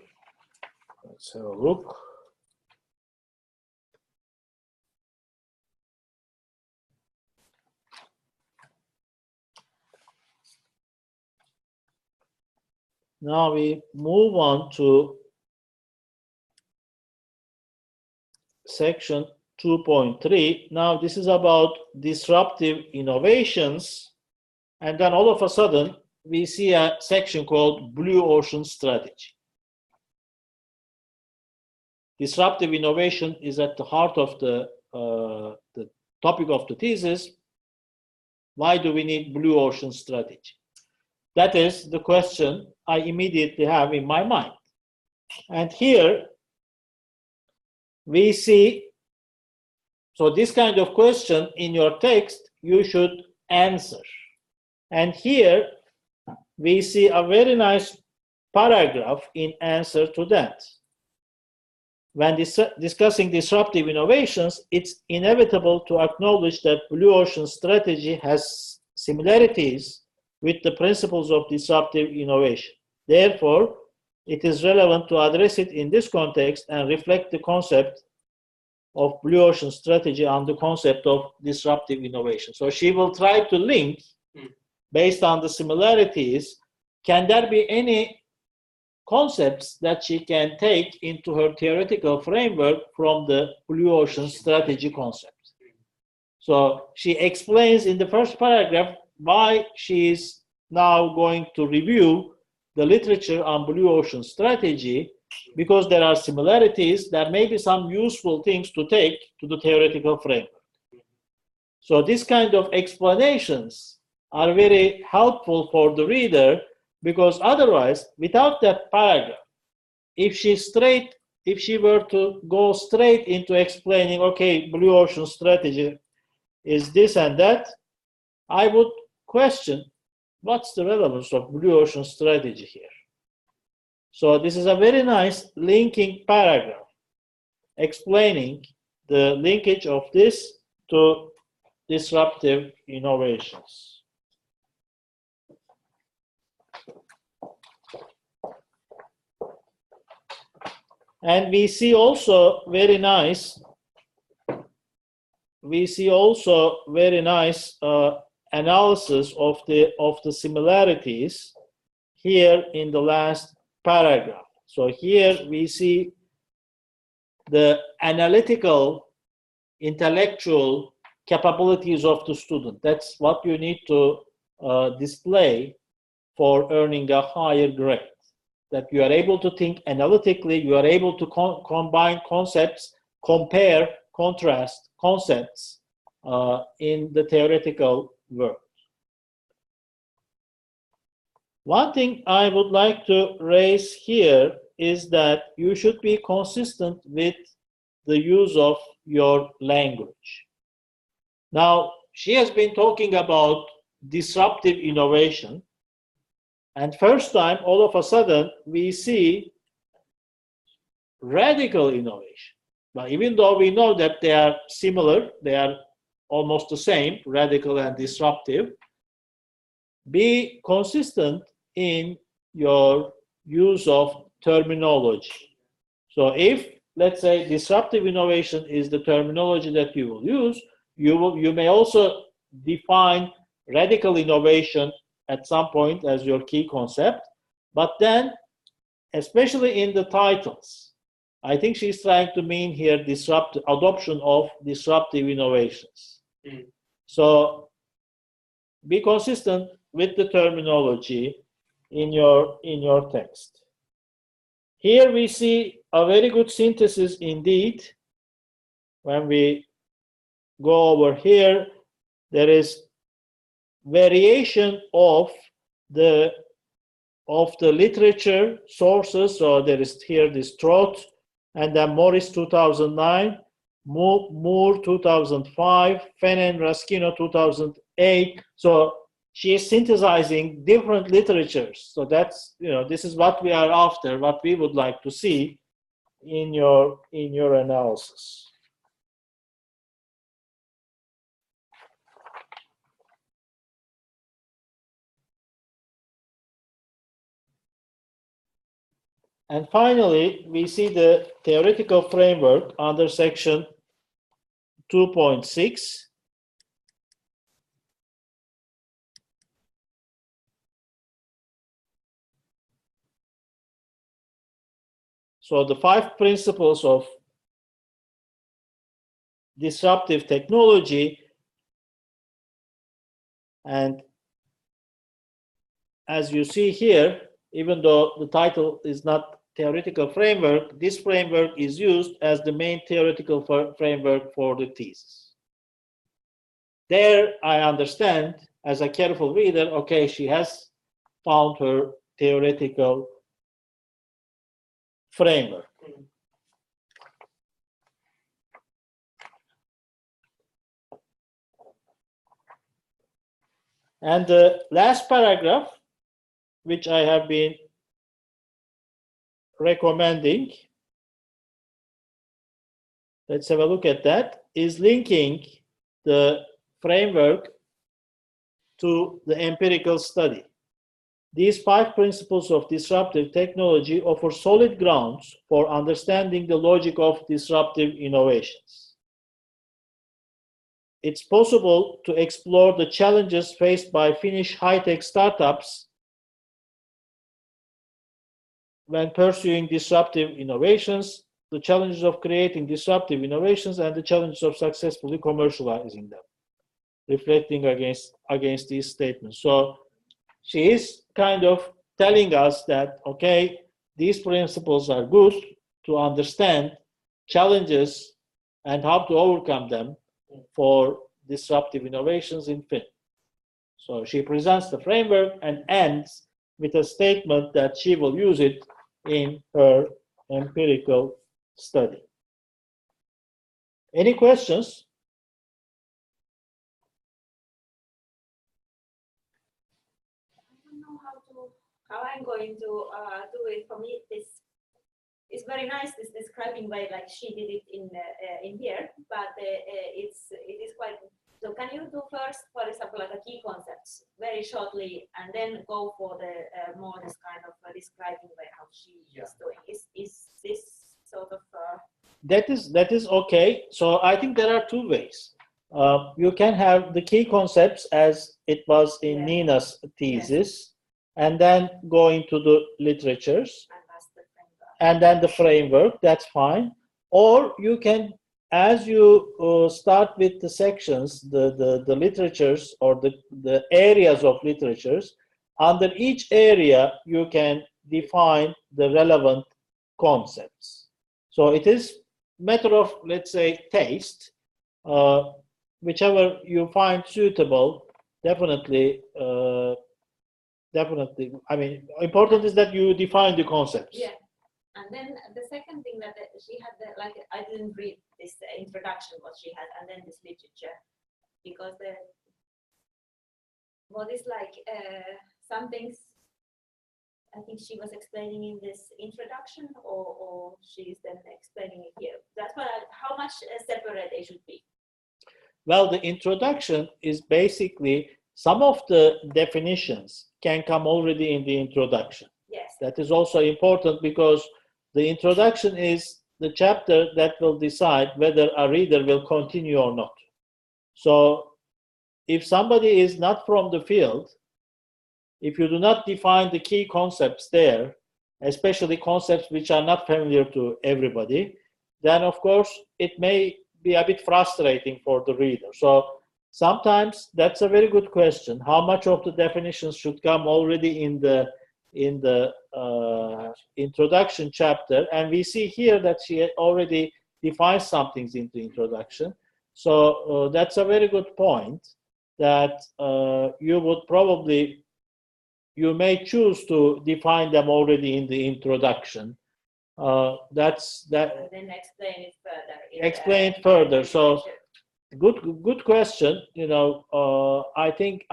let's have a look. Now we move on to section 2.3. Now this is about disruptive innovations. And then all of a sudden, we see a section called Blue Ocean Strategy. Disruptive innovation is at the heart of the topic of the thesis. Why do we need Blue Ocean Strategy? That is the question I immediately have in my mind. And here we see, so this kind of question in your text, you should answer. And here we see a very nice paragraph in answer to that. When discussing disruptive innovations, it's inevitable to acknowledge that Blue Ocean Strategy has similarities with the principles of disruptive innovation. Therefore, it is relevant to address it in this context and reflect the concept of Blue Ocean Strategy on the concept of disruptive innovation. So she will try to link, based on the similarities, can there be any concepts that she can take into her theoretical framework from the Blue Ocean Strategy concept. So she explains in the first paragraph why she is now going to review the literature on Blue Ocean Strategy, because there are similarities, there may be some useful things to take to the theoretical framework. So this kind of explanations are very helpful for the reader, because otherwise, without that paragraph, if she were to go straight into explaining, okay, Blue Ocean Strategy is this and that, I would question what's the relevance of Blue Ocean Strategy here. So this is a very nice linking paragraph explaining the linkage of this to disruptive innovations. And we see also very nice analysis of the similarities here in the last paragraph. So here we see the analytical, intellectual capabilities of the student. That's what you need to display for earning a higher grade. That you are able to think analytically, you are able to combine concepts, compare, contrast concepts in the theoretical world. One thing I would like to raise here is that you should be consistent with the use of your language. Now, she has been talking about disruptive innovation, and first time, all of a sudden, we see radical innovation. But even though we know that they are similar, they are almost the same, radical and disruptive, be consistent in your use of terminology. So if, let's say, disruptive innovation is the terminology that you will use, you may also define radical innovation at some point as your key concept, but then, especially in the titles, I think she's trying to mean here adoption of disruptive innovations. So be consistent with the terminology in your text. Here we see a very good synthesis indeed. When we go over here, there is variation of the literature sources. So there is here this Trott, and then Morris 2009, Moore 2005, Fenen Raskino 2008. So she is synthesizing different literatures. So that's, this is what we are after, what we would like to see in your analysis. And finally, we see the theoretical framework under section 2.6. So the 5 principles of disruptive technology, and as you see here, even though the title is not theoretical framework, this framework is used as the main theoretical framework for the thesis. There, I understand, as a careful reader, okay, she has found her theoretical framework. And the last paragraph, which I have been recommending, let's have a look at that, is linking the framework to the empirical study. These 5 principles of disruptive technology offer solid grounds for understanding the logic of disruptive innovations. It's possible to explore the challenges faced by Finnish high-tech startups when pursuing disruptive innovations, the challenges of creating disruptive innovations, and the challenges of successfully commercializing them, reflecting against these statements. So she is kind of telling us that, okay, these principles are good to understand challenges and how to overcome them for disruptive innovations in Finland. So she presents the framework and ends with a statement that she will use it in her empirical study. Any questions? I don't know how I'm going to do it. For me, this is very nice. This describing way, like she did it in here, but it is quite. So can you do first, for example, like the key concepts very shortly, and then go for the more this kind of describing way how she is doing? Is this sort of? That is okay. So I think there are 2 ways. You can have the key concepts as it was in Nina's thesis, and then go into the literatures, and then the framework. That's fine. Or you can, as you start with the sections, the literatures or the areas of literatures, under each area you can define the relevant concepts. So it is matter of, let's say, taste. Whichever you find suitable, definitely. I mean, important is that you define the concepts. Yeah. And then the second thing that she had, like I didn't read this introduction what she had, and then this literature, because what is like some things I think she was explaining in this introduction, or she's then explaining it here. That's why how much separate they should be. Well, the introduction is basically some of the definitions can come already in the introduction. Yes. That is also important because the introduction is the chapter that will decide whether a reader will continue or not. So if somebody is not from the field, if you do not define the key concepts there, especially concepts which are not familiar to everybody, then of course it may be a bit frustrating for the reader. So sometimes that's a very good question. How much of the definitions should come already in the introduction chapter? And we see here that she already defines some things in the introduction. So that's a very good point, that you may choose to define them already in the introduction. And then explain it further. Explain it further. So good question. I think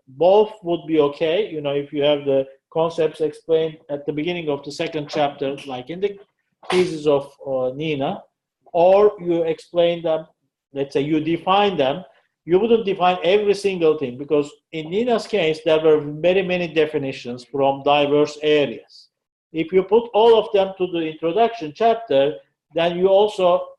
both would be okay. If you have the concepts explained at the beginning of the second chapter, like in the thesis of Nina, or you explain them. Let's say you define them. You wouldn't define every single thing, because in Nina's case there were very many definitions from diverse areas. If you put all of them to the introduction chapter, then you also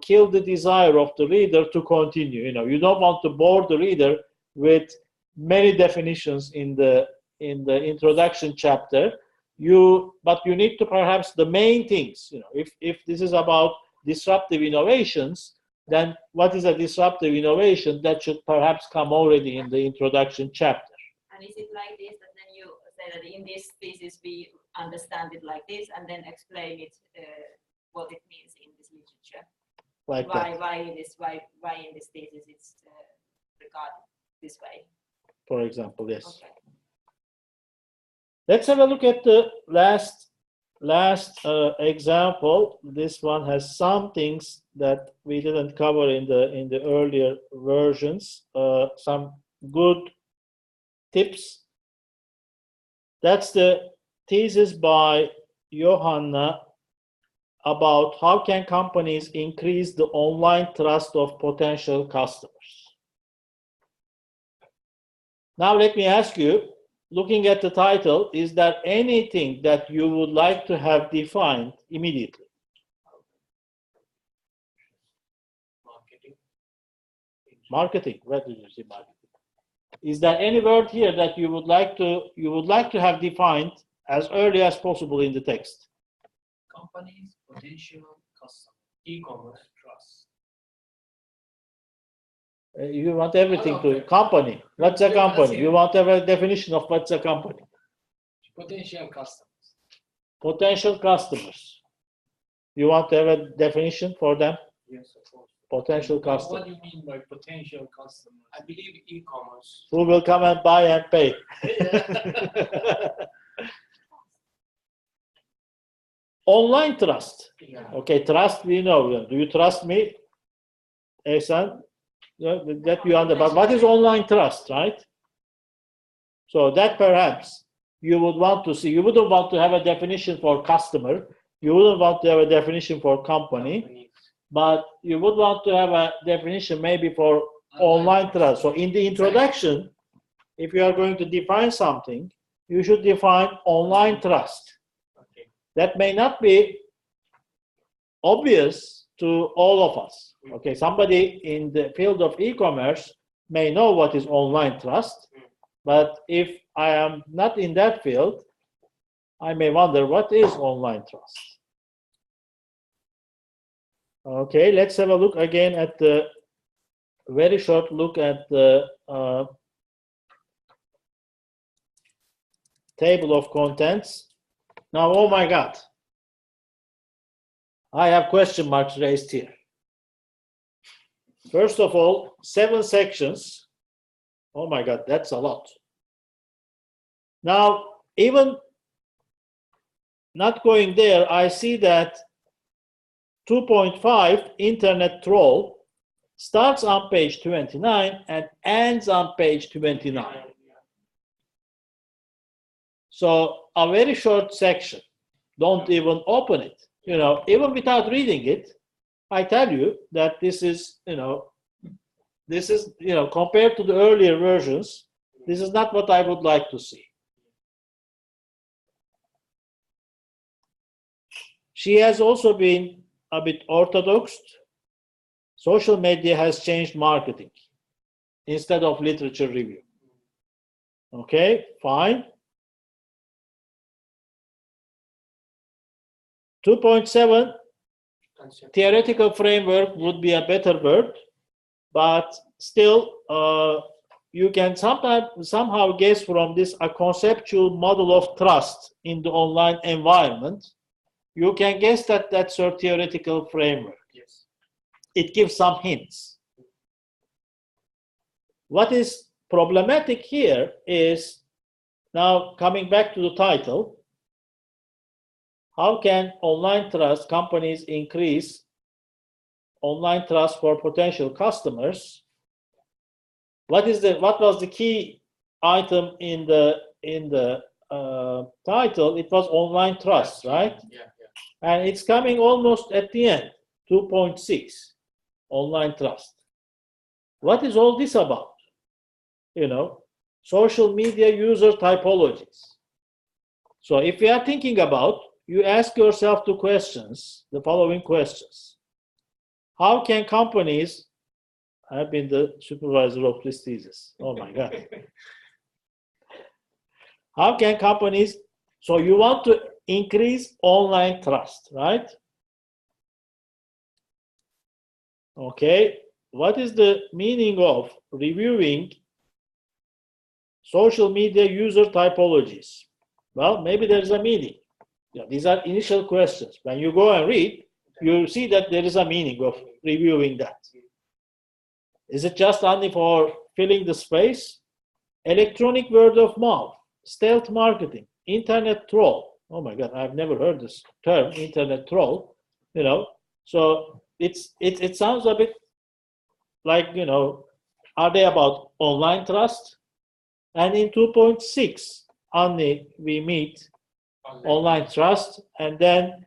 kill the desire of the reader to continue. You don't want to bore the reader with many definitions in the introduction chapter. But you need to perhaps the main things. If this is about disruptive innovations, then what is a disruptive innovation? That should perhaps come already in the introduction chapter. And is it like this that then you say that in this thesis we understand it like this and then explain it what it means in this literature? Like why in this thesis it's regarded this way? For example, yes. Okay. Let's have a look at the last example. This one has some things that we didn't cover in the earlier versions. Some good tips. That's the thesis by Johanna about how can companies increase the online trust of potential customers. Now let me ask you, looking at the title, is there anything that you would like to have defined immediately? Marketing. Where did you see marketing? Is there any word here that you would like to have defined as early as possible in the text? Companies, potential customer, E-commerce. trust. You want everything to company. What's a company? You want to have a definition of what's a company. Potential customers. Potential customers. You want to have a definition for them? Yes, of course. Potential What customers. do you mean by potential customers? I believe e-commerce. Who will come and buy and pay? Online trust. Yeah. Okay, trust we know. Do you trust me, Ehsan? That you understand. But what is online trust, right? So that perhaps you would want to see. You wouldn't want to have a definition for customer. You wouldn't want to have a definition for company. But you would want to have a definition maybe for online trust. So in the introduction, if you are going to define something, you should define online trust. Okay. That may not be obvious to all of us. Okay, somebody in the field of e-commerce may know what is online trust, but if I am not in that field, I may wonder what is online trust. Okay, let's have a look again at the very short look at the table of contents. Now, oh my God, I have question marks raised here. First of all, 7 sections. Oh my God, that's a lot. Now, even not going there, I see that 2.5 internet troll starts on page 29 and ends on page 29. So a very short section. Don't even open it. You know, even without reading it, I tell you that this is, compared to the earlier versions, this is not what I would like to see. She has also been a bit orthodox. Social media has changed marketing instead of literature review. Okay, fine. 2.7, theoretical framework would be a better word, but still you can somehow guess from this a conceptual model of trust in the online environment. You can guess that that's your theoretical framework. Yes. It gives some hints. What is problematic here is, now coming back to the title, how can online trust companies increase online trust for potential customers? What was the key item in the title? It was online trust, right? Yeah. And it's coming almost at the end, 2.6, online trust. What is all this about? Social media user typologies. So if you are thinking about, you ask yourself the following questions. How can companies, I've been the supervisor of this thesis. Oh my God. How can companies, so you want to increase online trust, right? Okay, what is the meaning of reviewing social media user typologies. Well, maybe there's a meaning. Yeah, these are initial questions. When you go and read, you see that there is a meaning of reviewing that. Is it just only for filling the space? Electronic word of mouth, stealth marketing, internet troll. Oh my God, I've never heard this term, internet troll. You know, so it sounds a bit like, you know, are they about online trust? And in 2.6, only we meet online trust, and then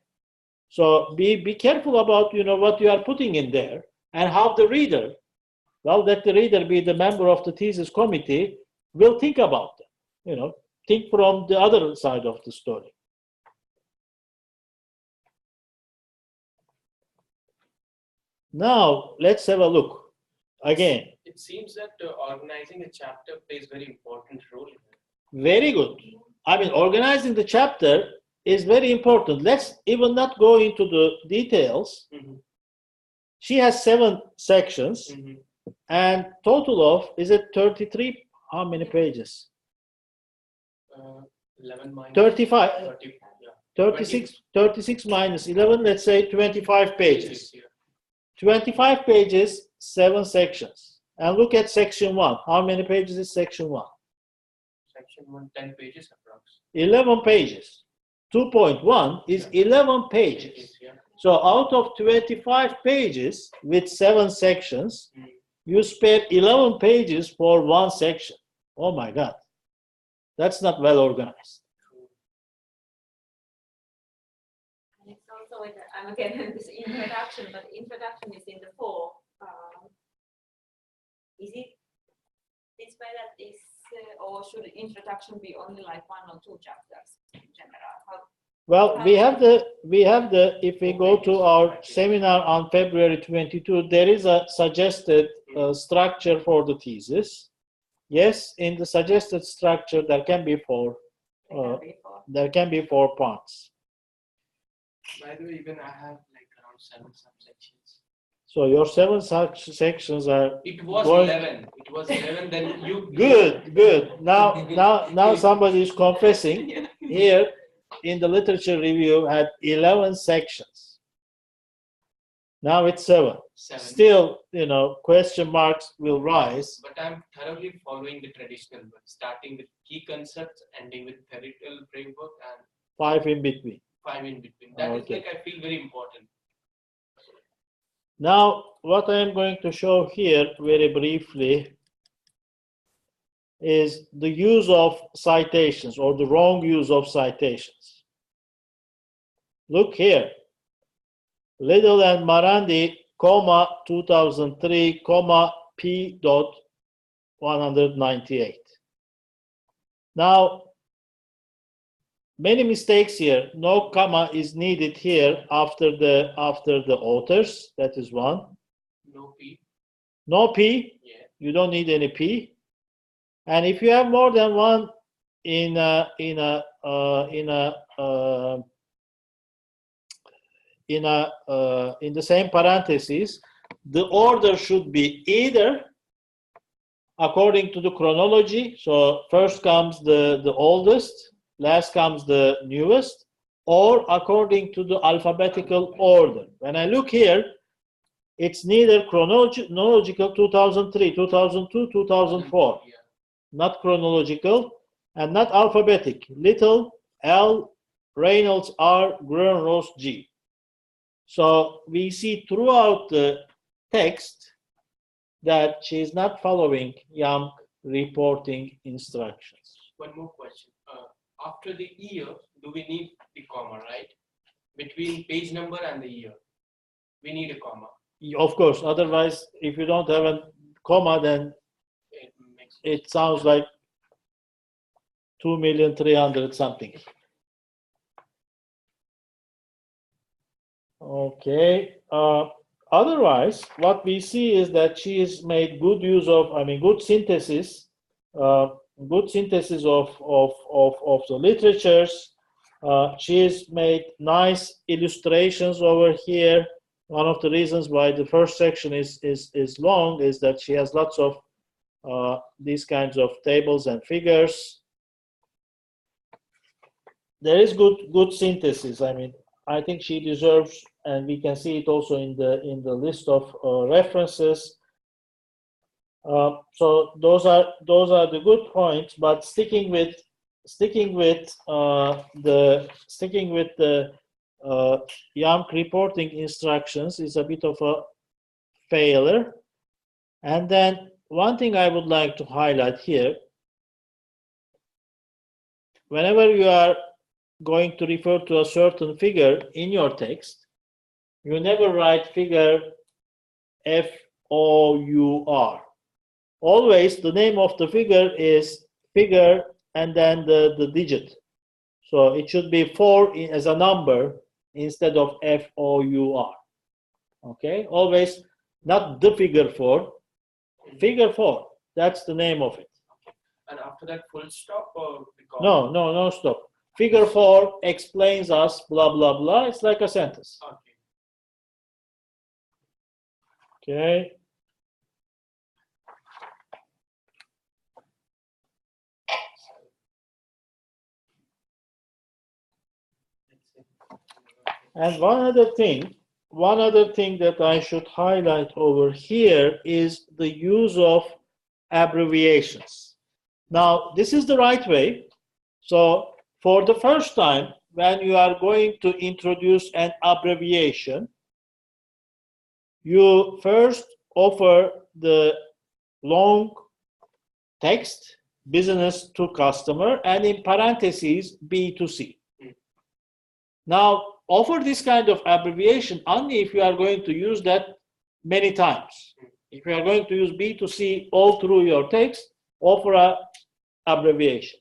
so be careful about, you know, what you are putting in there, and how the reader, well, let the reader be the member of the thesis committee, will think about it. You know, think from the other side of the story. Now let's have a look again. It seems that organizing a chapter plays very important role in it. Very good. I mean, organizing the chapter is very important. Let's even not go into the details. She has 7 sections, and total of, is it 33? How many pages? 11 minus 35. 30, yeah. 36 minus 11, let's say 25 pages. 25 pages, 7 sections. And look at section 1. How many pages is section 1? Section 1, 10 pages approx. 11 pages. 2.1 is 11 pages. So out of 25 pages with 7 sections, you spare 11 pages for 1 section. Oh my God. That's not well organized. And it's also, I'm again in this introduction, but introduction is in the 4. Is it this way that is, or should introduction be only like 1 or 2 chapters in general? Well, we have the, if we go to our seminar on February 22, there is a suggested structure for the thesis. Yes, in the suggested structure, there can be 4. There can be 4 parts. By the way, even I have like around 7 subsections. So your 7 sections are. It was 11. It was 11. Then you. Good. Now somebody is confessing. Here in the literature review had 11 sections. Now it's 7. Still, you know, question marks will rise. But I'm thoroughly following the traditional one, starting with key concepts, ending with theoretical framework, and 5 in between. 5 in between. That is like, I feel very important. Now, what I am going to show here very briefly is the use of citations, or the wrong use of citations. Look here. Little and Marandi, 2003, P. 198. Now, many mistakes here. No comma is needed here after the authors. That is one. No P. No P. Yeah. You don't need any P. And if you have more than one in the same parentheses, the order should be either according to the chronology. So first comes the oldest, last comes the newest, or according to the alphabetical order. When I look here, it's neither chronological 2003, 2002, 2004, not chronological, and not alphabetic. Little, L, Reynolds, R, Grönros, G. So we see throughout the text that she is not following YAML reporting instructions. One more question. After the year, do we need the comma, right? Between page number and the year, we need a comma. Of course, otherwise, if you don't have a comma, then it sounds like 2,300,000 something. Okay. Otherwise, what we see is that she has made good use of, good synthesis of the literatures. She has made nice illustrations over here. One of the reasons why the first section is long is that she has lots of these kinds of tables and figures. There is good synthesis. I mean, I think she deserves, and we can see it also in the list of references. So those are the good points. But sticking with the YAML reporting instructions is a bit of a failure. And then one thing I would like to highlight here: whenever you are going to refer to a certain figure in your text, you never write figure FOUR. Always the name of the figure is figure and then the digit. So it should be 4 as a number instead of FOUR. Okay, always not the figure 4, figure 4. That's the name of it. And after that, full stop or no stop. Figure 4 explains us blah blah blah. It's like a sentence. Okay. And one other thing that I should highlight over here is the use of abbreviations. Now, this is the right way. So, for the first time, when you are going to introduce an abbreviation, you first offer the long text, business to customer, and in parentheses, B2C. Now, offer this kind of abbreviation only if you are going to use that many times. If you are going to use B2C all through your text, offer an abbreviation.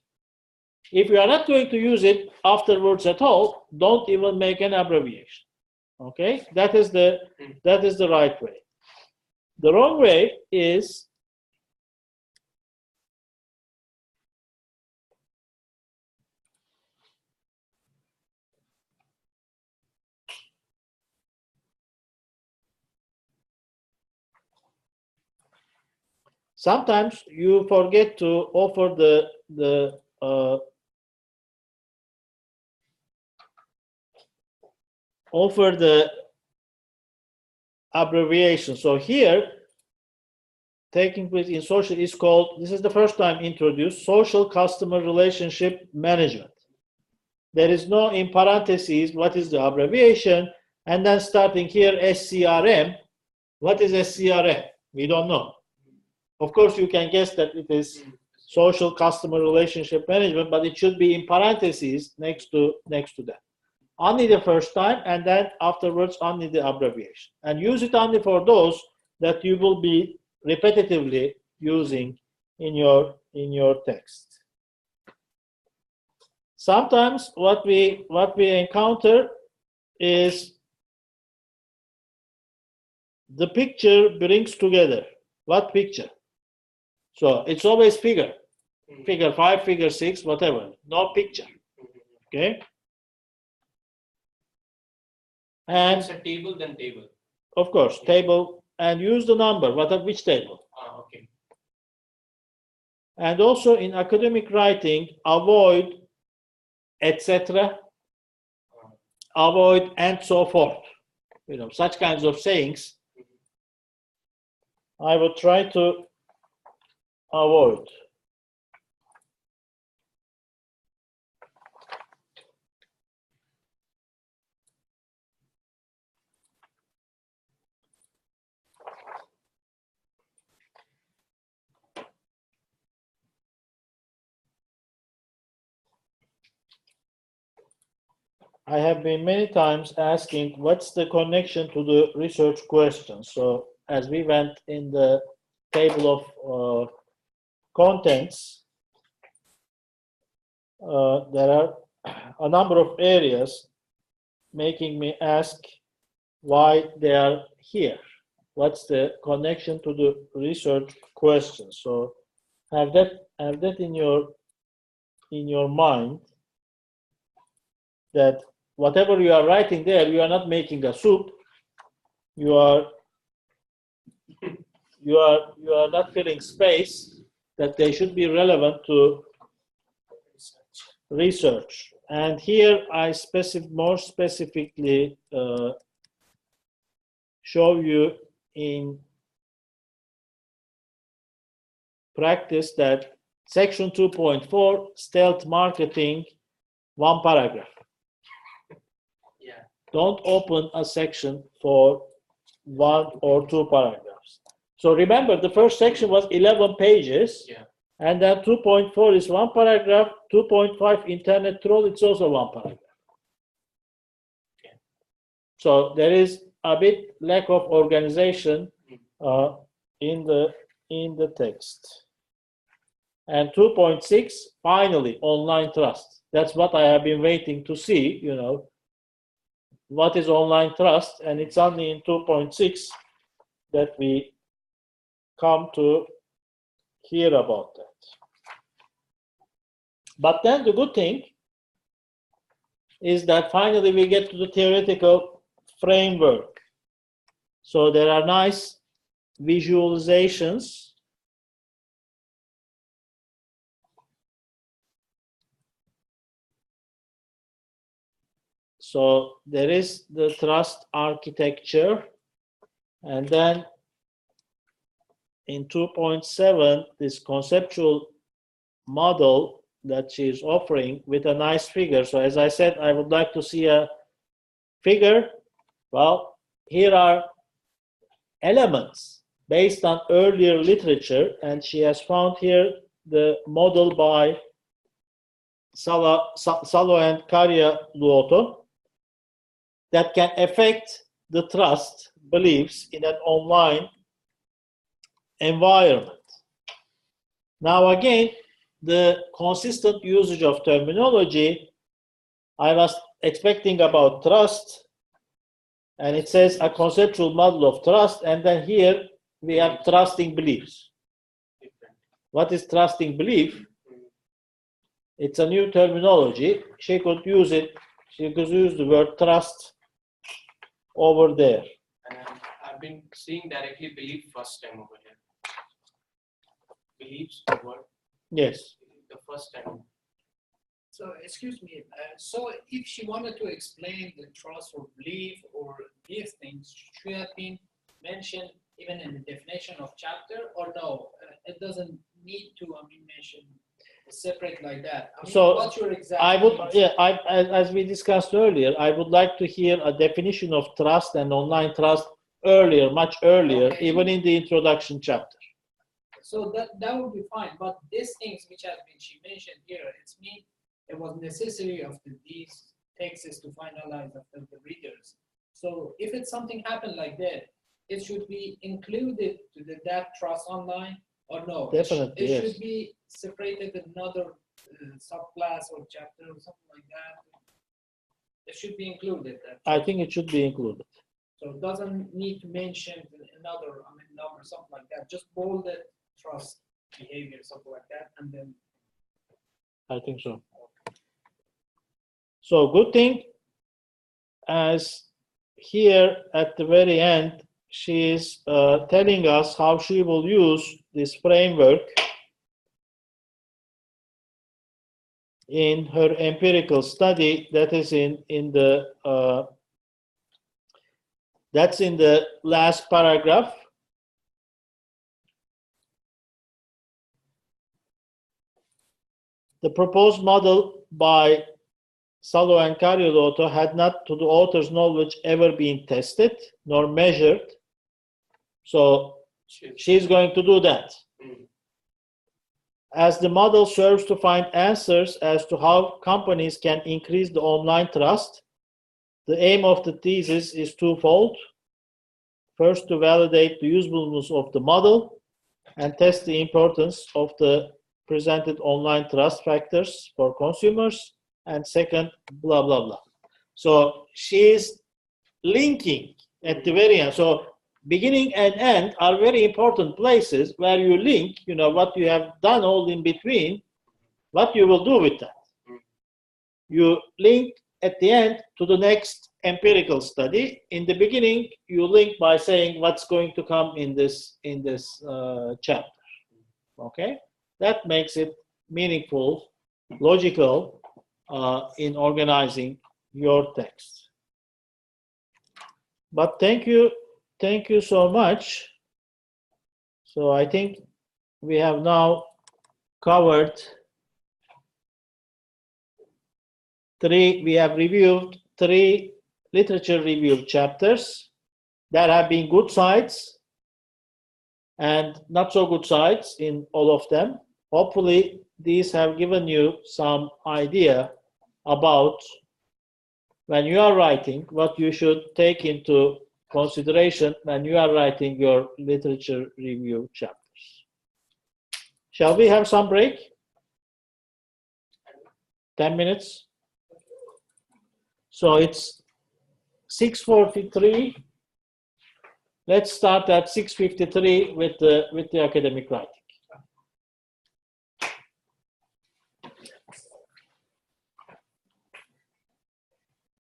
If you are not going to use it afterwards at all, don't even make an abbreviation. Okay, that is the right way. The wrong way is sometimes you forget to offer the abbreviation. So here, taking place in social is called, this is the first time introduced, social customer relationship management. There is no in parentheses what is the abbreviation, and then starting here SCRM. What is SCRM? We don't know. Of course, you can guess that it is social customer relationship management, but it should be in parentheses next to that. Only the first time, and then afterwards only the abbreviation. And use it only for those that you will be repetitively using in your text. Sometimes what we encounter is the picture brings together. What picture? So it's always figure 5, figure 6, whatever. No picture. Okay. And it's a table, then table. Of course, table, and use the number. Which table? Okay. And also in academic writing, avoid etc., avoid and so forth. Such kinds of sayings I would try to avoid. I have been many times asking what's the connection to the research question. So as we went in the table of contents, there are a number of areas making me ask why they are here. What's the connection to the research question? So have that in your mind, that whatever you are writing there, you are not making a soup. You are not filling space. that they should be relevant to research. And here I more specifically show you in practice that section 2.4, stealth marketing, one paragraph. Yeah. Don't open a section for 1 or 2 paragraphs. So remember, the first section was 11 pages. Yeah. And then 2.4 is 1 paragraph. 2.5 internet troll, it's also 1 paragraph. Okay. So there is a bit lack of organization in the text. And 2.6, finally, online trust. That's what I have been waiting to see, you know. What is online trust? And it's only in 2.6 that we come to hear about that. But then the good thing is that finally we get to the theoretical framework. So there are nice visualizations. So there is the trust architecture, and then in 2.7, this conceptual model that she is offering with a nice figure. So as I said, I would like to see a figure. Well, here are elements based on earlier literature, and she has found here the model by Salo and Luoto that can affect the trust beliefs in an online environment. Now again, the consistent usage of terminology, I was expecting about trust, and it says a conceptual model of trust, and then here we have trusting beliefs. What is trusting belief? It's a new terminology. She could use it. She could use the word trust over there. I've been seeing directly belief first time over here. Beliefs, the word. Yes. The first time. So, excuse me. So, if she wanted to explain the trust or belief or these things, should have been mentioned even in the definition of chapter, or no? It doesn't need to mention separate like that. I mean, So what's your exact? I would, as we discussed earlier, I would like to hear a definition of trust and online trust earlier, much earlier, Okay. even in the introduction chapter. So that would be fine. But these things which has been she mentioned here, it's mean it was necessary of these texts to finalize after the readers. So if it's something happened like that, it should be included to that trust online or no? Definitely, it yes. should be separated in another subclass or chapter or something like that. It should be included. I think it should be included. So it doesn't need to mention another number, something like that. Just bold it, trust behavior, something like that, and then. I think so. So good thing, as here at the very end, she is telling us how she will use this framework in her empirical study. That is in the that's in the last paragraph. The proposed model by Salo and Cariolotto had not, to the author's knowledge, ever been tested nor measured. So she's going to do that. As the model serves to find answers as to how companies can increase the online trust, the aim of the thesis is twofold. First, to validate the usefulness of the model and test the importance of the presented online trust factors for consumers. And second, blah, blah, blah. So she is linking at the very end. So beginning and end are very important places where you link, what you have done all in between, what you will do with that. You link at the end to the next empirical study. In the beginning, you link by saying what's going to come in this chapter. Okay? That makes it meaningful, logical in organizing your text. But thank you so much. So I think we have now covered we have reviewed 3 literature review chapters. There have been good sides and not so good sides in all of them. Hopefully, these have given you some idea about when you are writing, what you should take into consideration when you are writing your literature review chapters. Shall we have some break? 10 minutes? So it's 6:43. Let's start at 6:53 with the academic writing.